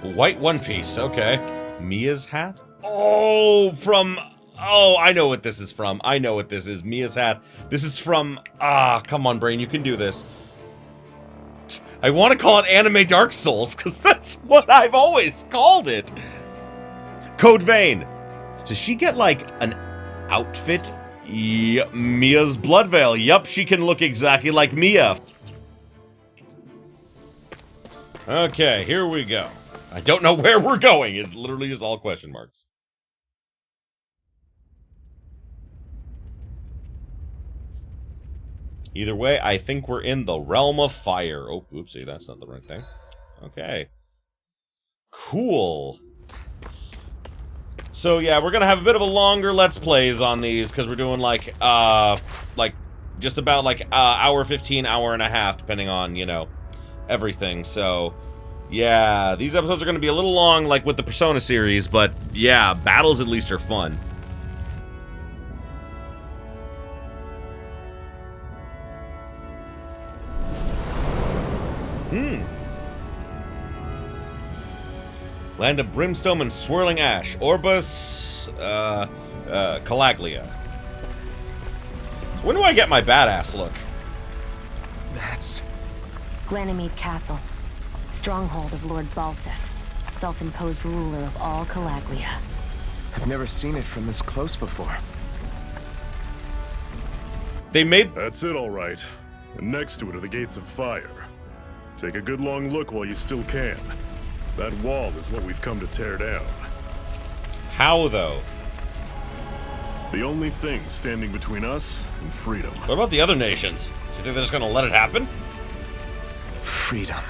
White one piece. Okay. Mia's hat? Oh, from... Oh, I know what this is from. I know what this is. Mia's hat. This is from... come on, brain. You can do this. I want to call it Anime Dark Souls, because that's what I've always called it. Code Vein. Does she get, like, an outfit? Yep, Mia's Blood Veil. Yup, she can look exactly like Mia. Okay, here we go. I don't know where we're going. It's literally just all question marks. Either way, I think we're in the realm of fire. Oh, oopsie, that's not the right thing. Okay. Cool. So, yeah, we're gonna have a bit of a longer Let's Plays on these, because we're doing, like, just about, like, hour 15, hour and a half, depending on, you know, everything. So, yeah, these episodes are gonna be a little long, like with the Persona series, but, yeah, battles at least are fun. Land of Brimstone and Swirling Ash. Orbus, Calaglia. So when do I get my badass look? That's... Glanamede Castle. Stronghold of Lord Balsef. Self-imposed ruler of all Calaglia. I've never seen it from this close before. They made... That's it, all right. And next to it are the Gates of Fire. Take a good long look while you still can. That wall is what we've come to tear down. How, though? The only thing standing between us and freedom. What about the other nations? Do you think they're just gonna let it happen? Freedom.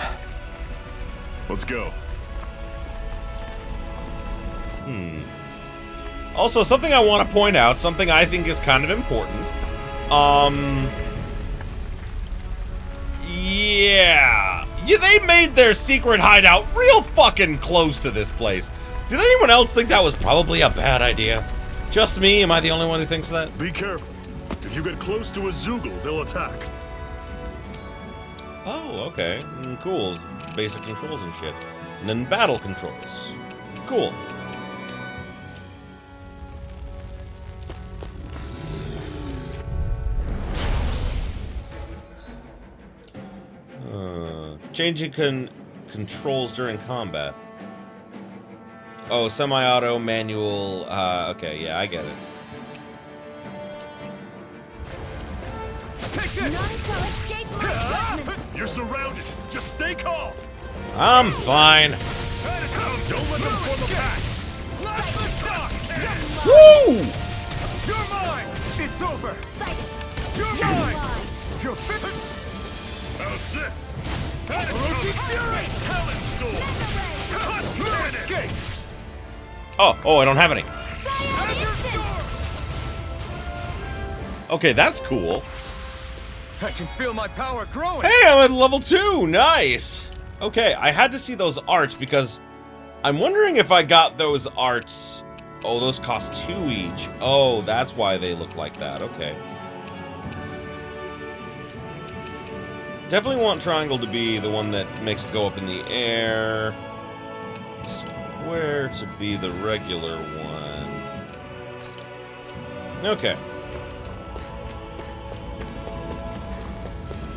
Let's go. Also, something I want to point out, something I think is kind of important. Yeah, they made their secret hideout real fucking close to this place. Did anyone else think that was probably a bad idea? Just me? Am I the only one who thinks that? Be careful. If you get close to a Zoogle, they'll attack. Oh, okay. Cool. Basic controls and shit. And then battle controls. Cool. Changing controls during combat. Oh, semi-auto, manual, okay, yeah, I get it. You're surrounded. Just stay calm. I'm fine. Don't let them form a pack. Woo! You're mine! It's over! You're mine! You're fit! How's this? Oh, I don't have any. Okay, that's cool. I can feel my power growing! Hey, I'm at level 2! Nice! Okay, I had to see those arts because I'm wondering if I got those arts... Oh, those cost 2 each. Oh, that's why they look like that. Okay. Definitely want triangle to be the one that makes it go up in the air. Square to be the regular one. Okay.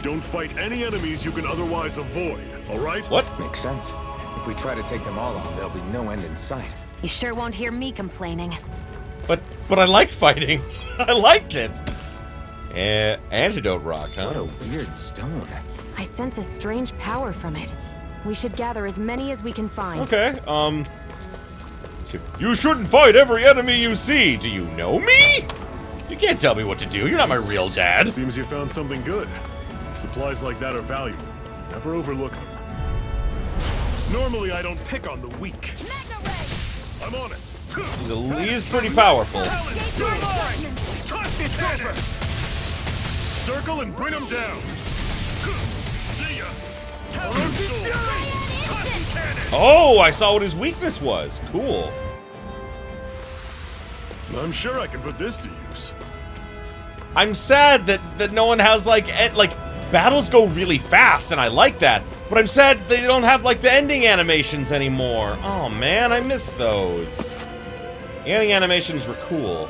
Don't fight any enemies you can otherwise avoid, all right? What? Makes sense. If we try to take them all on, there'll be no end in sight. You sure won't hear me complaining. But I like fighting. I like it. Antidote rock, huh? What a weird stone. I sense a strange power from it. We should gather as many as we can find. Okay, you shouldn't fight every enemy you see. Do you know me? You can't tell me what to do. You're not my real dad. Seems you found something good. Supplies like that are valuable. Never overlook them. Normally, I don't pick on the weak. I'm on it. He is pretty powerful. It's over. Circle and bring him down. See ya. Oh, I saw what his weakness was. Cool. I'm sure I can put this to use. I'm sad that no one has like battles go really fast, and I like that. But I'm sad they don't have like the ending animations anymore. Oh man, I miss those. Annie animations were cool.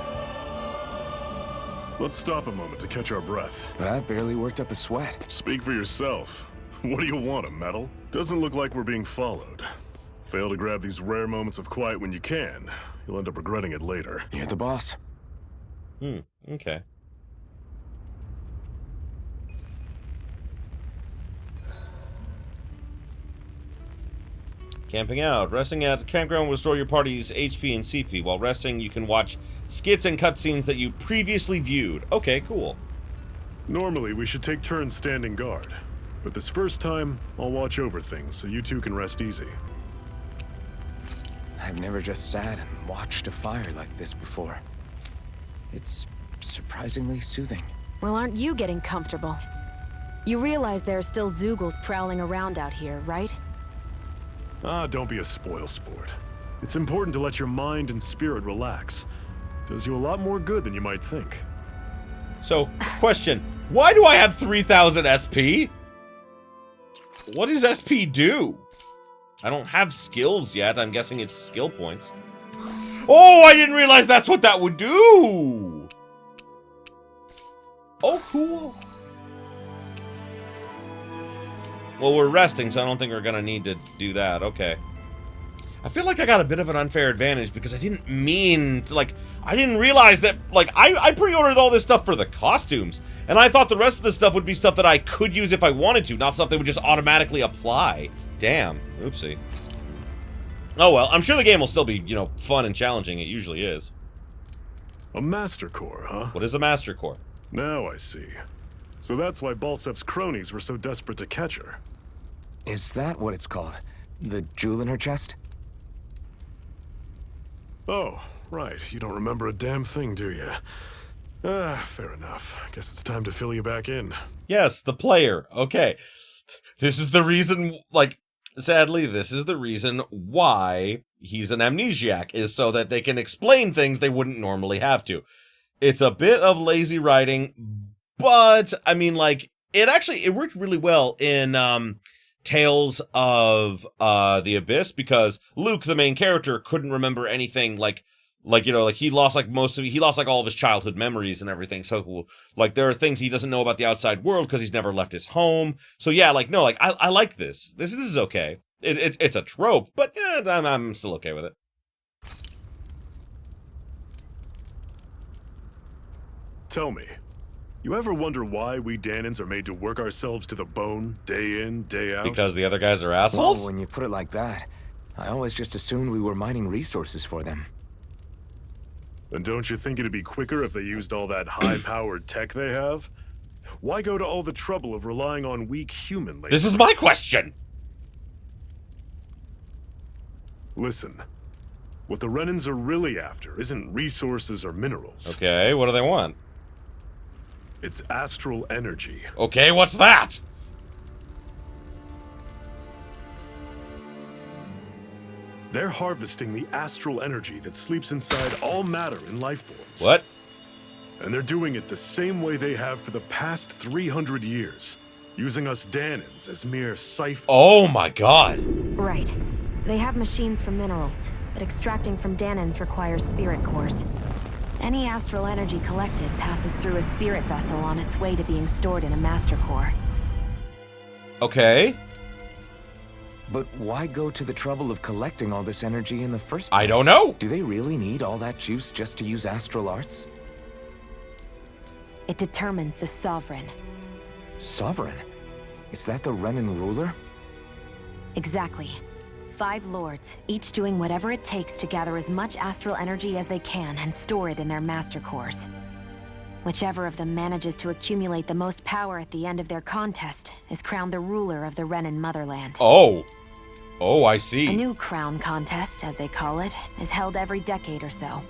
Let's stop a moment to catch our breath. But I've barely worked up a sweat. Speak for yourself. What do you want, a medal? Doesn't look like we're being followed. Fail to grab these rare moments of quiet when you can. You'll end up regretting it later. You're the boss. Okay. Camping out. Resting at the campground will restore your party's HP and CP. While resting, you can watch skits and cutscenes that you previously viewed. Okay, cool. Normally, we should take turns standing guard. But this first time, I'll watch over things so you two can rest easy. I've never just sat and watched a fire like this before. It's surprisingly soothing. Well, aren't you getting comfortable? You realize there are still Zoogles prowling around out here, right? Ah, don't be a spoil sport. It's important to let your mind and spirit relax. Does you a lot more good than you might think. So, question. Why do I have 3,000 SP? What does SP do? I don't have skills yet. I'm guessing it's skill points. Oh, I didn't realize that's what that would do! Oh, cool. Well, we're resting, so I don't think we're gonna need to do that. Okay. I feel like I got a bit of an unfair advantage because I didn't mean to, like, I didn't realize that, like, I pre-ordered all this stuff for the costumes, and I thought the rest of the stuff would be stuff that I could use if I wanted to, not stuff that would just automatically apply. Damn. Oopsie. Oh well, I'm sure the game will still be, you know, fun and challenging. It usually is. A Master Core, huh? What is a Master Core? Now I see. So that's why Balsev's cronies were so desperate to catch her. Is that what it's called? The jewel in her chest? Oh, right. You don't remember a damn thing, do you? Fair enough. Guess it's time to fill you back in. Yes, the player. Okay. This is the reason, like, sadly, this is the reason why he's an amnesiac, is so that they can explain things they wouldn't normally have to. It's a bit of lazy writing, but, I mean, like, it worked really well in, Tales of, the Abyss, because Luke, the main character, couldn't remember anything, like, you know, like, he lost, like, all of his childhood memories and everything, so, like, there are things he doesn't know about the outside world because he's never left his home, so yeah, like, no, like, I like this. This is okay. It's a trope, but, yeah, I'm still okay with it. Tell me, you ever wonder why we Dahnans are made to work ourselves to the bone, day in, day out? Because the other guys are assholes? Well, when you put it like that, I always just assumed we were mining resources for them. And don't you think it'd be quicker if they used all that high-powered tech they have? Why go to all the trouble of relying on weak human labor? This is my question! Listen, what the Renans are really after isn't resources or minerals. Okay, what do they want? It's astral energy. Okay, what's that? They're harvesting the astral energy that sleeps inside all matter in life forms. What? And they're doing it the same way they have for the past 300 years, using us Dahnans as mere siphons. Oh my god. Right. They have machines for minerals, but extracting from Dahnans requires spirit cores. Any astral energy collected passes through a spirit vessel on its way to being stored in a master core. Okay. But why go to the trouble of collecting all this energy in the first place? I don't know. Do they really need all that juice just to use astral arts? It determines the Sovereign. Sovereign? Is that the Renan ruler? Exactly. 5 lords, each doing whatever it takes to gather as much astral energy as they can and store it in their master cores. Whichever of them manages to accumulate the most power at the end of their contest is crowned the ruler of the Renan motherland. Oh. Oh, I see. A new crown contest, as they call it, is held every decade or so.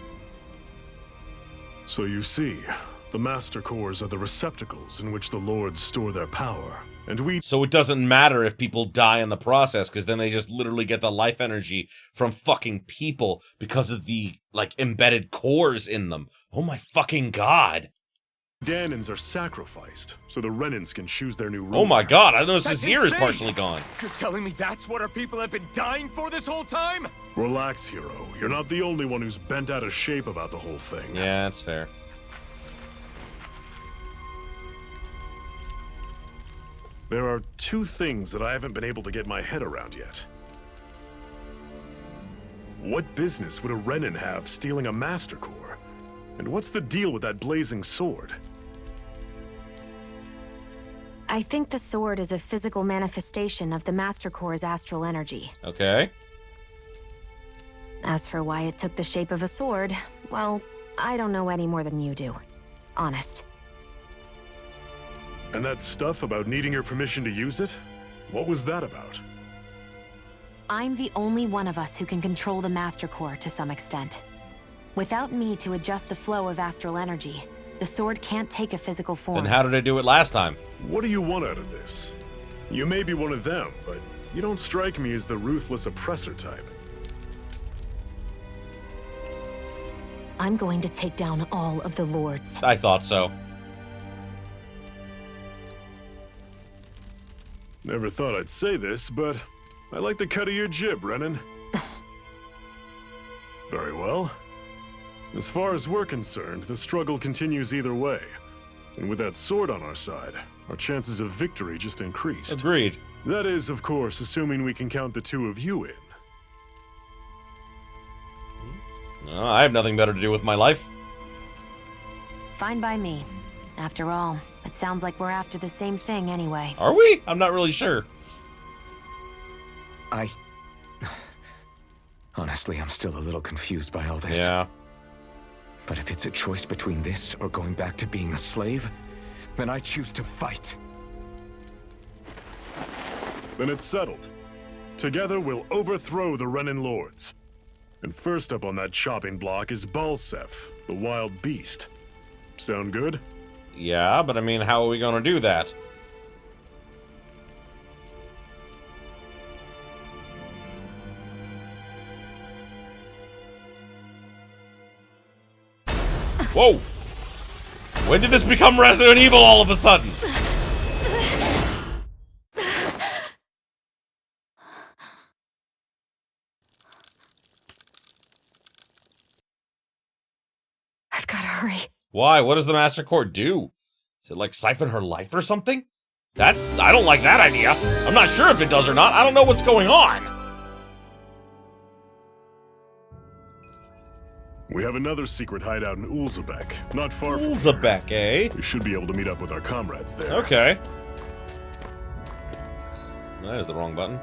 So you see, the Master Cores are the receptacles in which the Lords store their power. And So it doesn't matter if people die in the process, because then they just literally get the life energy from fucking people because of the, like, embedded cores in them. Oh my fucking god. Dahnans are sacrificed, so the Renans can choose their new ruler. Oh my god, I noticed his That's ear is insane. partially gone. You're telling me that's what our people have been dying for this whole time? Relax, hero. You're not the only one who's bent out of shape about the whole thing. Yeah, that's fair. There are two things that I haven't been able to get my head around yet. What business would a Renan have stealing a Master Core? And what's the deal with that blazing sword? I think the sword is a physical manifestation of the Master Core's astral energy. Okay. As for why it took the shape of a sword, well, I don't know any more than you do. Honest. And that stuff about needing your permission to use it? What was that about? I'm the only one of us who can control the Master Core to some extent. Without me to adjust the flow of astral energy, the sword can't take a physical form. Then how did I do it last time? What do you want out of this? You may be one of them, but you don't strike me as the ruthless oppressor type. I'm going to take down all of the lords. I thought so. Never thought I'd say this, but I like the cut of your jib, Renan. Very well. As far as we're concerned, the struggle continues either way. And with that sword on our side, our chances of victory just increased. Agreed. That is, of course, assuming we can count the two of you in. I have nothing better to do with my life. Fine by me. After all, it sounds like we're after the same thing anyway. Are we? I'm not really sure. Honestly, I'm still a little confused by all this. Yeah. But if it's a choice between this or going back to being a slave, then I choose to fight. Then it's settled. Together, we'll overthrow the Renan lords. And first up on that chopping block is Balsef, the wild beast. Sound good? Yeah, but I mean, how are we gonna do that? Whoa! When did this become Resident Evil all of a sudden? I've gotta hurry. Why? What does the Master Core do? Is it like siphon her life or something? I don't like that idea. I'm not sure if it does or not. I don't know what's going on. We have another secret hideout in Ulzebek, not far from here. Ulzebek, eh? We should be able to meet up with our comrades there. Okay. That is the wrong button.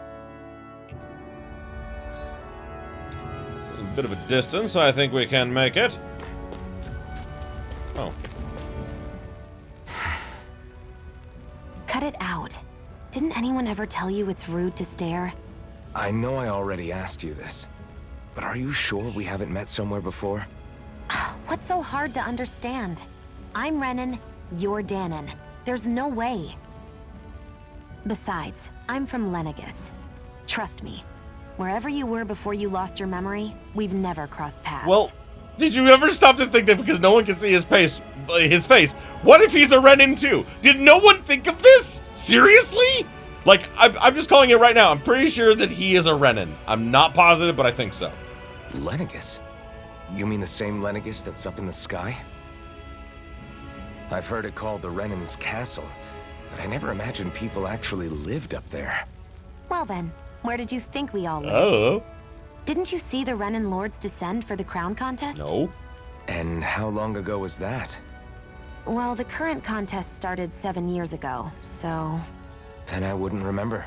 A bit of a distance, so I think we can make it. Oh. Cut it out. Didn't anyone ever tell you it's rude to stare? I know I already asked you this, but are you sure we haven't met somewhere before? What's so hard to understand? I'm Renan, you're Dahnan. There's no way. Besides, I'm from Lenegis. Trust me, wherever you were before you lost your memory, we've never crossed paths. Well, did you ever stop to think that because no one can see his face, what if he's a Renan too? Did no one think of this? Seriously? Like, I'm just calling it right now. I'm pretty sure that he is a Renan. I'm not positive, but I think so. Lenegis? You mean the same Lenegis that's up in the sky? I've heard it called the Renan's Castle, but I never imagined people actually lived up there. Well then, where did you think we all lived? Oh. Didn't you see the Renan Lords descend for the crown contest? No. And how long ago was that? Well, the current contest started 7 years ago, so... Then I wouldn't remember.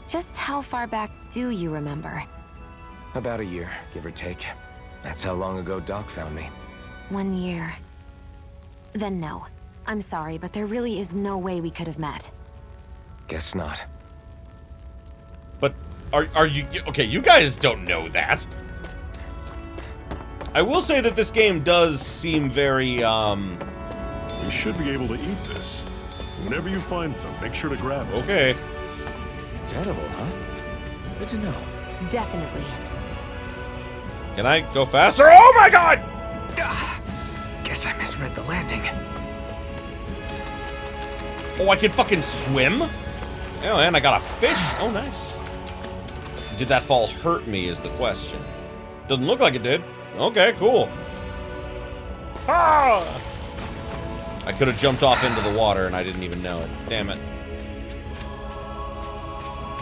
Just how far back do you remember? About a year, give or take. That's how long ago Doc found me. 1 year. Then no. I'm sorry, but there really is no way we could have met. Guess not. But are you okay? You guys don't know that. I will say that this game does seem very You should be able to eat this. Whenever you find some, make sure to grab it. Okay. It's edible, huh? Good to know. Definitely. Can I go faster? Oh my god! Guess I misread the landing. Oh, I can fucking swim? Oh, and I got a fish. Oh, nice. Did that fall hurt me is the question. Doesn't look like it did. Okay, cool. Ah! I could have jumped off into the water and I didn't even know it. Damn it.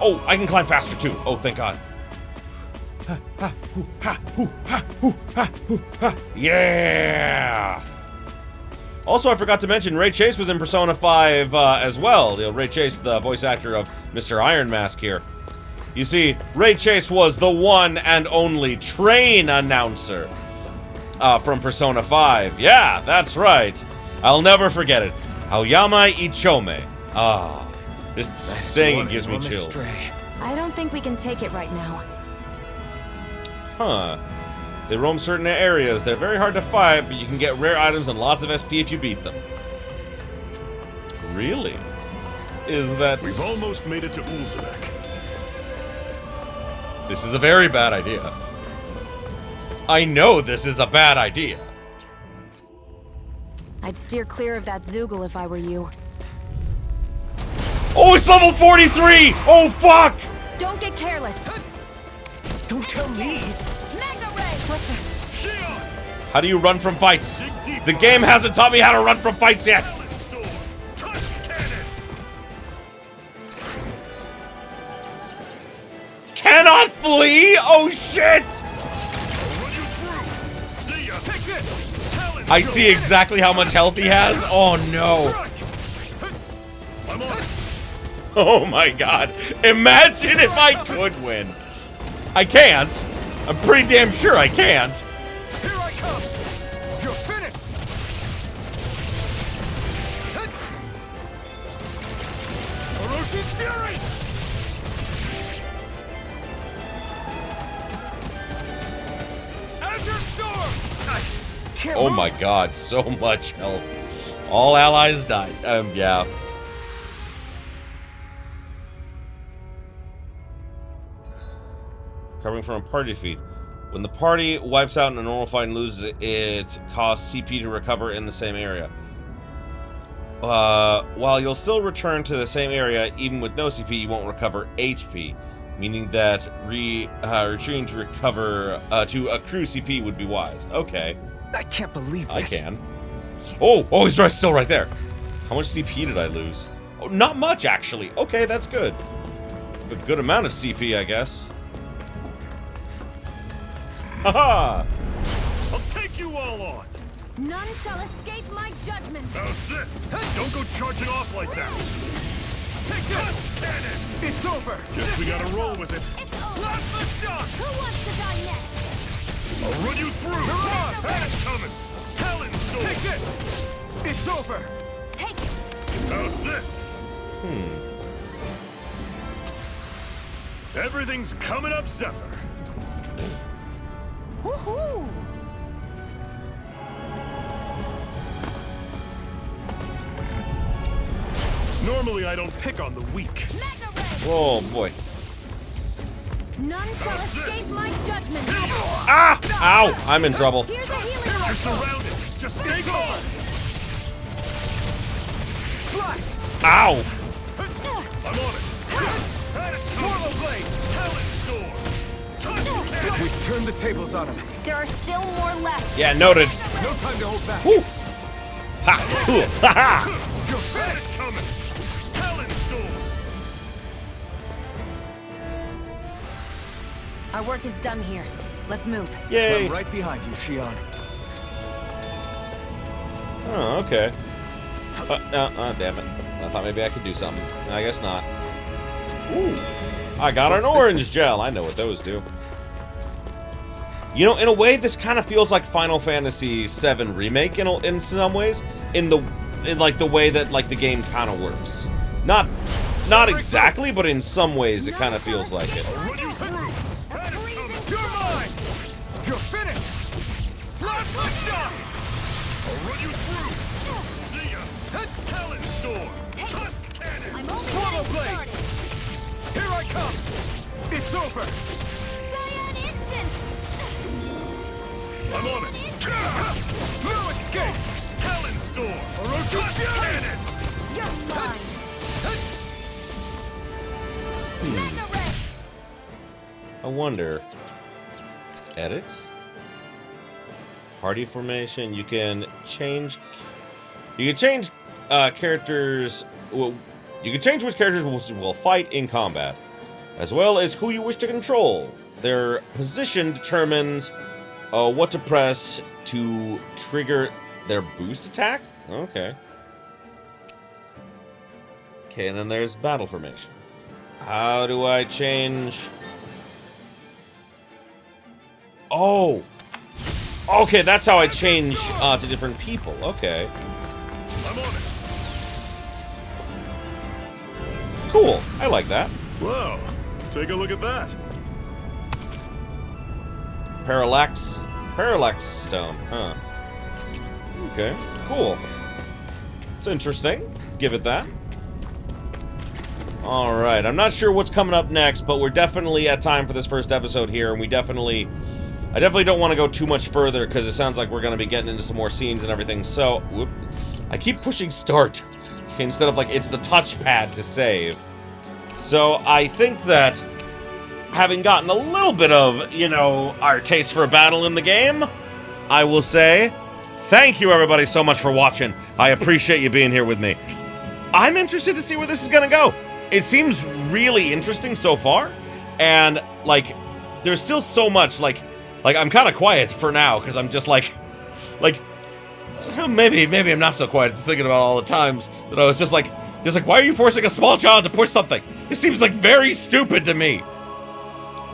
Oh, I can climb faster too. Oh, thank God. Yeah! Also, I forgot to mention, Ray Chase was in Persona 5 as well. You know, Ray Chase, the voice actor of Mr. Iron Mask here. You see, Ray Chase was the one and only train announcer from Persona 5. Yeah, that's right. I'll never forget it. Aoyama Ichome. Ah, just saying it gives me chills. I don't think we can take it right now. Huh. They roam certain areas. They're very hard to fight, but you can get rare items and lots of SP if you beat them. Really? Is that... We've almost made it to Ulzebek. This is a very bad idea. I know this is a bad idea. I'd steer clear of that Zoogle if I were you. Oh, it's level 43! Oh, fuck! Don't get careless. Don't tell me. How do you run from fights? The game hasn't taught me how to run from fights yet. Cannot flee? Oh shit! I see exactly how much health he has. Oh no. Oh my God. Imagine if I could win. I can't. I'm pretty damn sure I can't. Here I come. You're finished. Orochi Fury. Azure Storm. Oh my God, so much health. All allies died. Yeah. Recovering from a party defeat. When the party wipes out in a normal fight and loses, it costs CP to recover in the same area. While you'll still return to the same area, even with no CP, you won't recover HP, meaning that retreating to recover to accrue CP would be wise. Okay. I can't believe this. I can. Oh, he's right, still right there. How much CP did I lose? Oh, not much actually. Okay, that's good. A good amount of CP, I guess. Haha! I'll take you all on! None shall escape my judgment. How's this? Don't go charging off like that! Take this! Cannon! It's over! Guess we gotta roll with it. It's over. Blast the shot! Who wants to die next? I'll run you through! Come on! That's coming! Talon Storm! Take this! It's over! Take it. How's this? Everything's coming up, Zephyr! Woohoo! Normally I don't pick on the weak. Oh boy. None shall escape my judgment. Ah! Ow! I'm in trouble. Here's a healing You're rifle. surrounded! Just stay calm! Ow! I'm on it! Swallow Blade! Talon Storm! We've turned the tables on him. There are still more left. Yeah, noted. No time to hold back. Woo! Ha! Cool. Ha ha! You're finished coming! Talon Storm! Our work is done here. Let's move. Yay! I'm right behind you, Shion. Oh, okay. Damn it. I thought maybe I could do something. I guess not. Ooh. I got an orange gel. I know what those do. You know, in a way, this kind of feels like Final Fantasy VII Remake in some ways. In like the way that like the game kind of works. Not exactly, but in some ways it kind of feels like it. I'll run you through! You're mine! You're finished! Slash my shot! I'll run you through! See ya! Talon Storm! Tusk Cannon! I'm only Swallow getting Blade! started. Here I come! It's over! Cyan instant. I'm on it! No escape! Talon Storm! Orochi Fury! Cannon! You're mine. wonder. Edit. Party formation. You can change. You can change characters. Well, you can change which characters will fight in combat, as well as who you wish to control. Their position determines what to press to trigger their boost attack. Okay. Okay, and then there's battle formation. How do I change? Oh! Okay, that's how I change to different people. Okay. I'm on it. Cool. I like that. Whoa. Take a look at that. Parallax stone. Huh. Okay. Cool. It's interesting. Give it that. Alright, I'm not sure what's coming up next, but we're definitely at time for this first episode here, and I definitely don't want to go too much further, because it sounds like we're going to be getting into some more scenes and everything, so, whoop, I keep pushing start, instead of, like, it's the touchpad to save. So, I think that, having gotten a little bit of, you know, our taste for a battle in the game, I will say, thank you everybody so much for watching. I appreciate you being here with me. I'm interested to see where this is going to go. It seems really interesting so far, and, like, there's still so much, like I'm kind of quiet for now, because I'm just, like, maybe I'm not so quiet, just thinking about all the times that I was just like, why are you forcing a small child to push something? It seems, like, very stupid to me.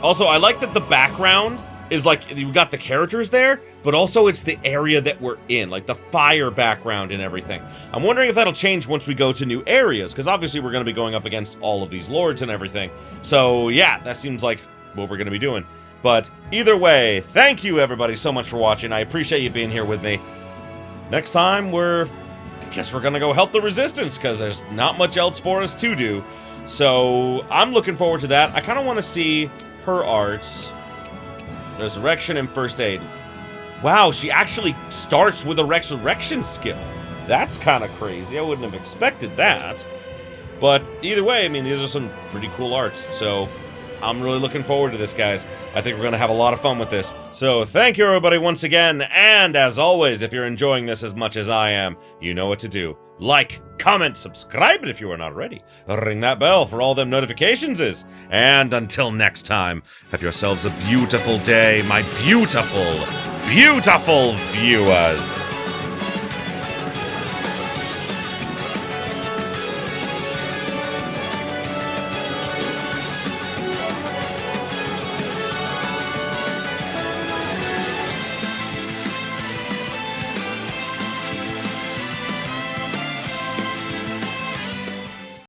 Also, I like that the background is, like, you've got the characters there, but also it's the area that we're in, like the fire background and everything. I'm wondering if that'll change once we go to new areas, because obviously we're going to be going up against all of these lords and everything. So, yeah, that seems like what we're going to be doing. But either way, thank you everybody so much for watching. I appreciate you being here with me. Next time, I guess we're going to go help the Resistance, because there's not much else for us to do. So, I'm looking forward to that. I kind of want to see her arts. Resurrection and first aid. Wow, she actually starts with a resurrection skill. That's kind of crazy. I wouldn't have expected that. But either way, I mean, these are some pretty cool arts. So I'm really looking forward to this, guys. I think we're going to have a lot of fun with this. So thank you, everybody, once again. And as always, if you're enjoying this as much as I am, you know what to do. Like, comment, subscribe if you are not already. Ring that bell for all them notifications is. And until next time, have yourselves a beautiful day, my beautiful, beautiful viewers.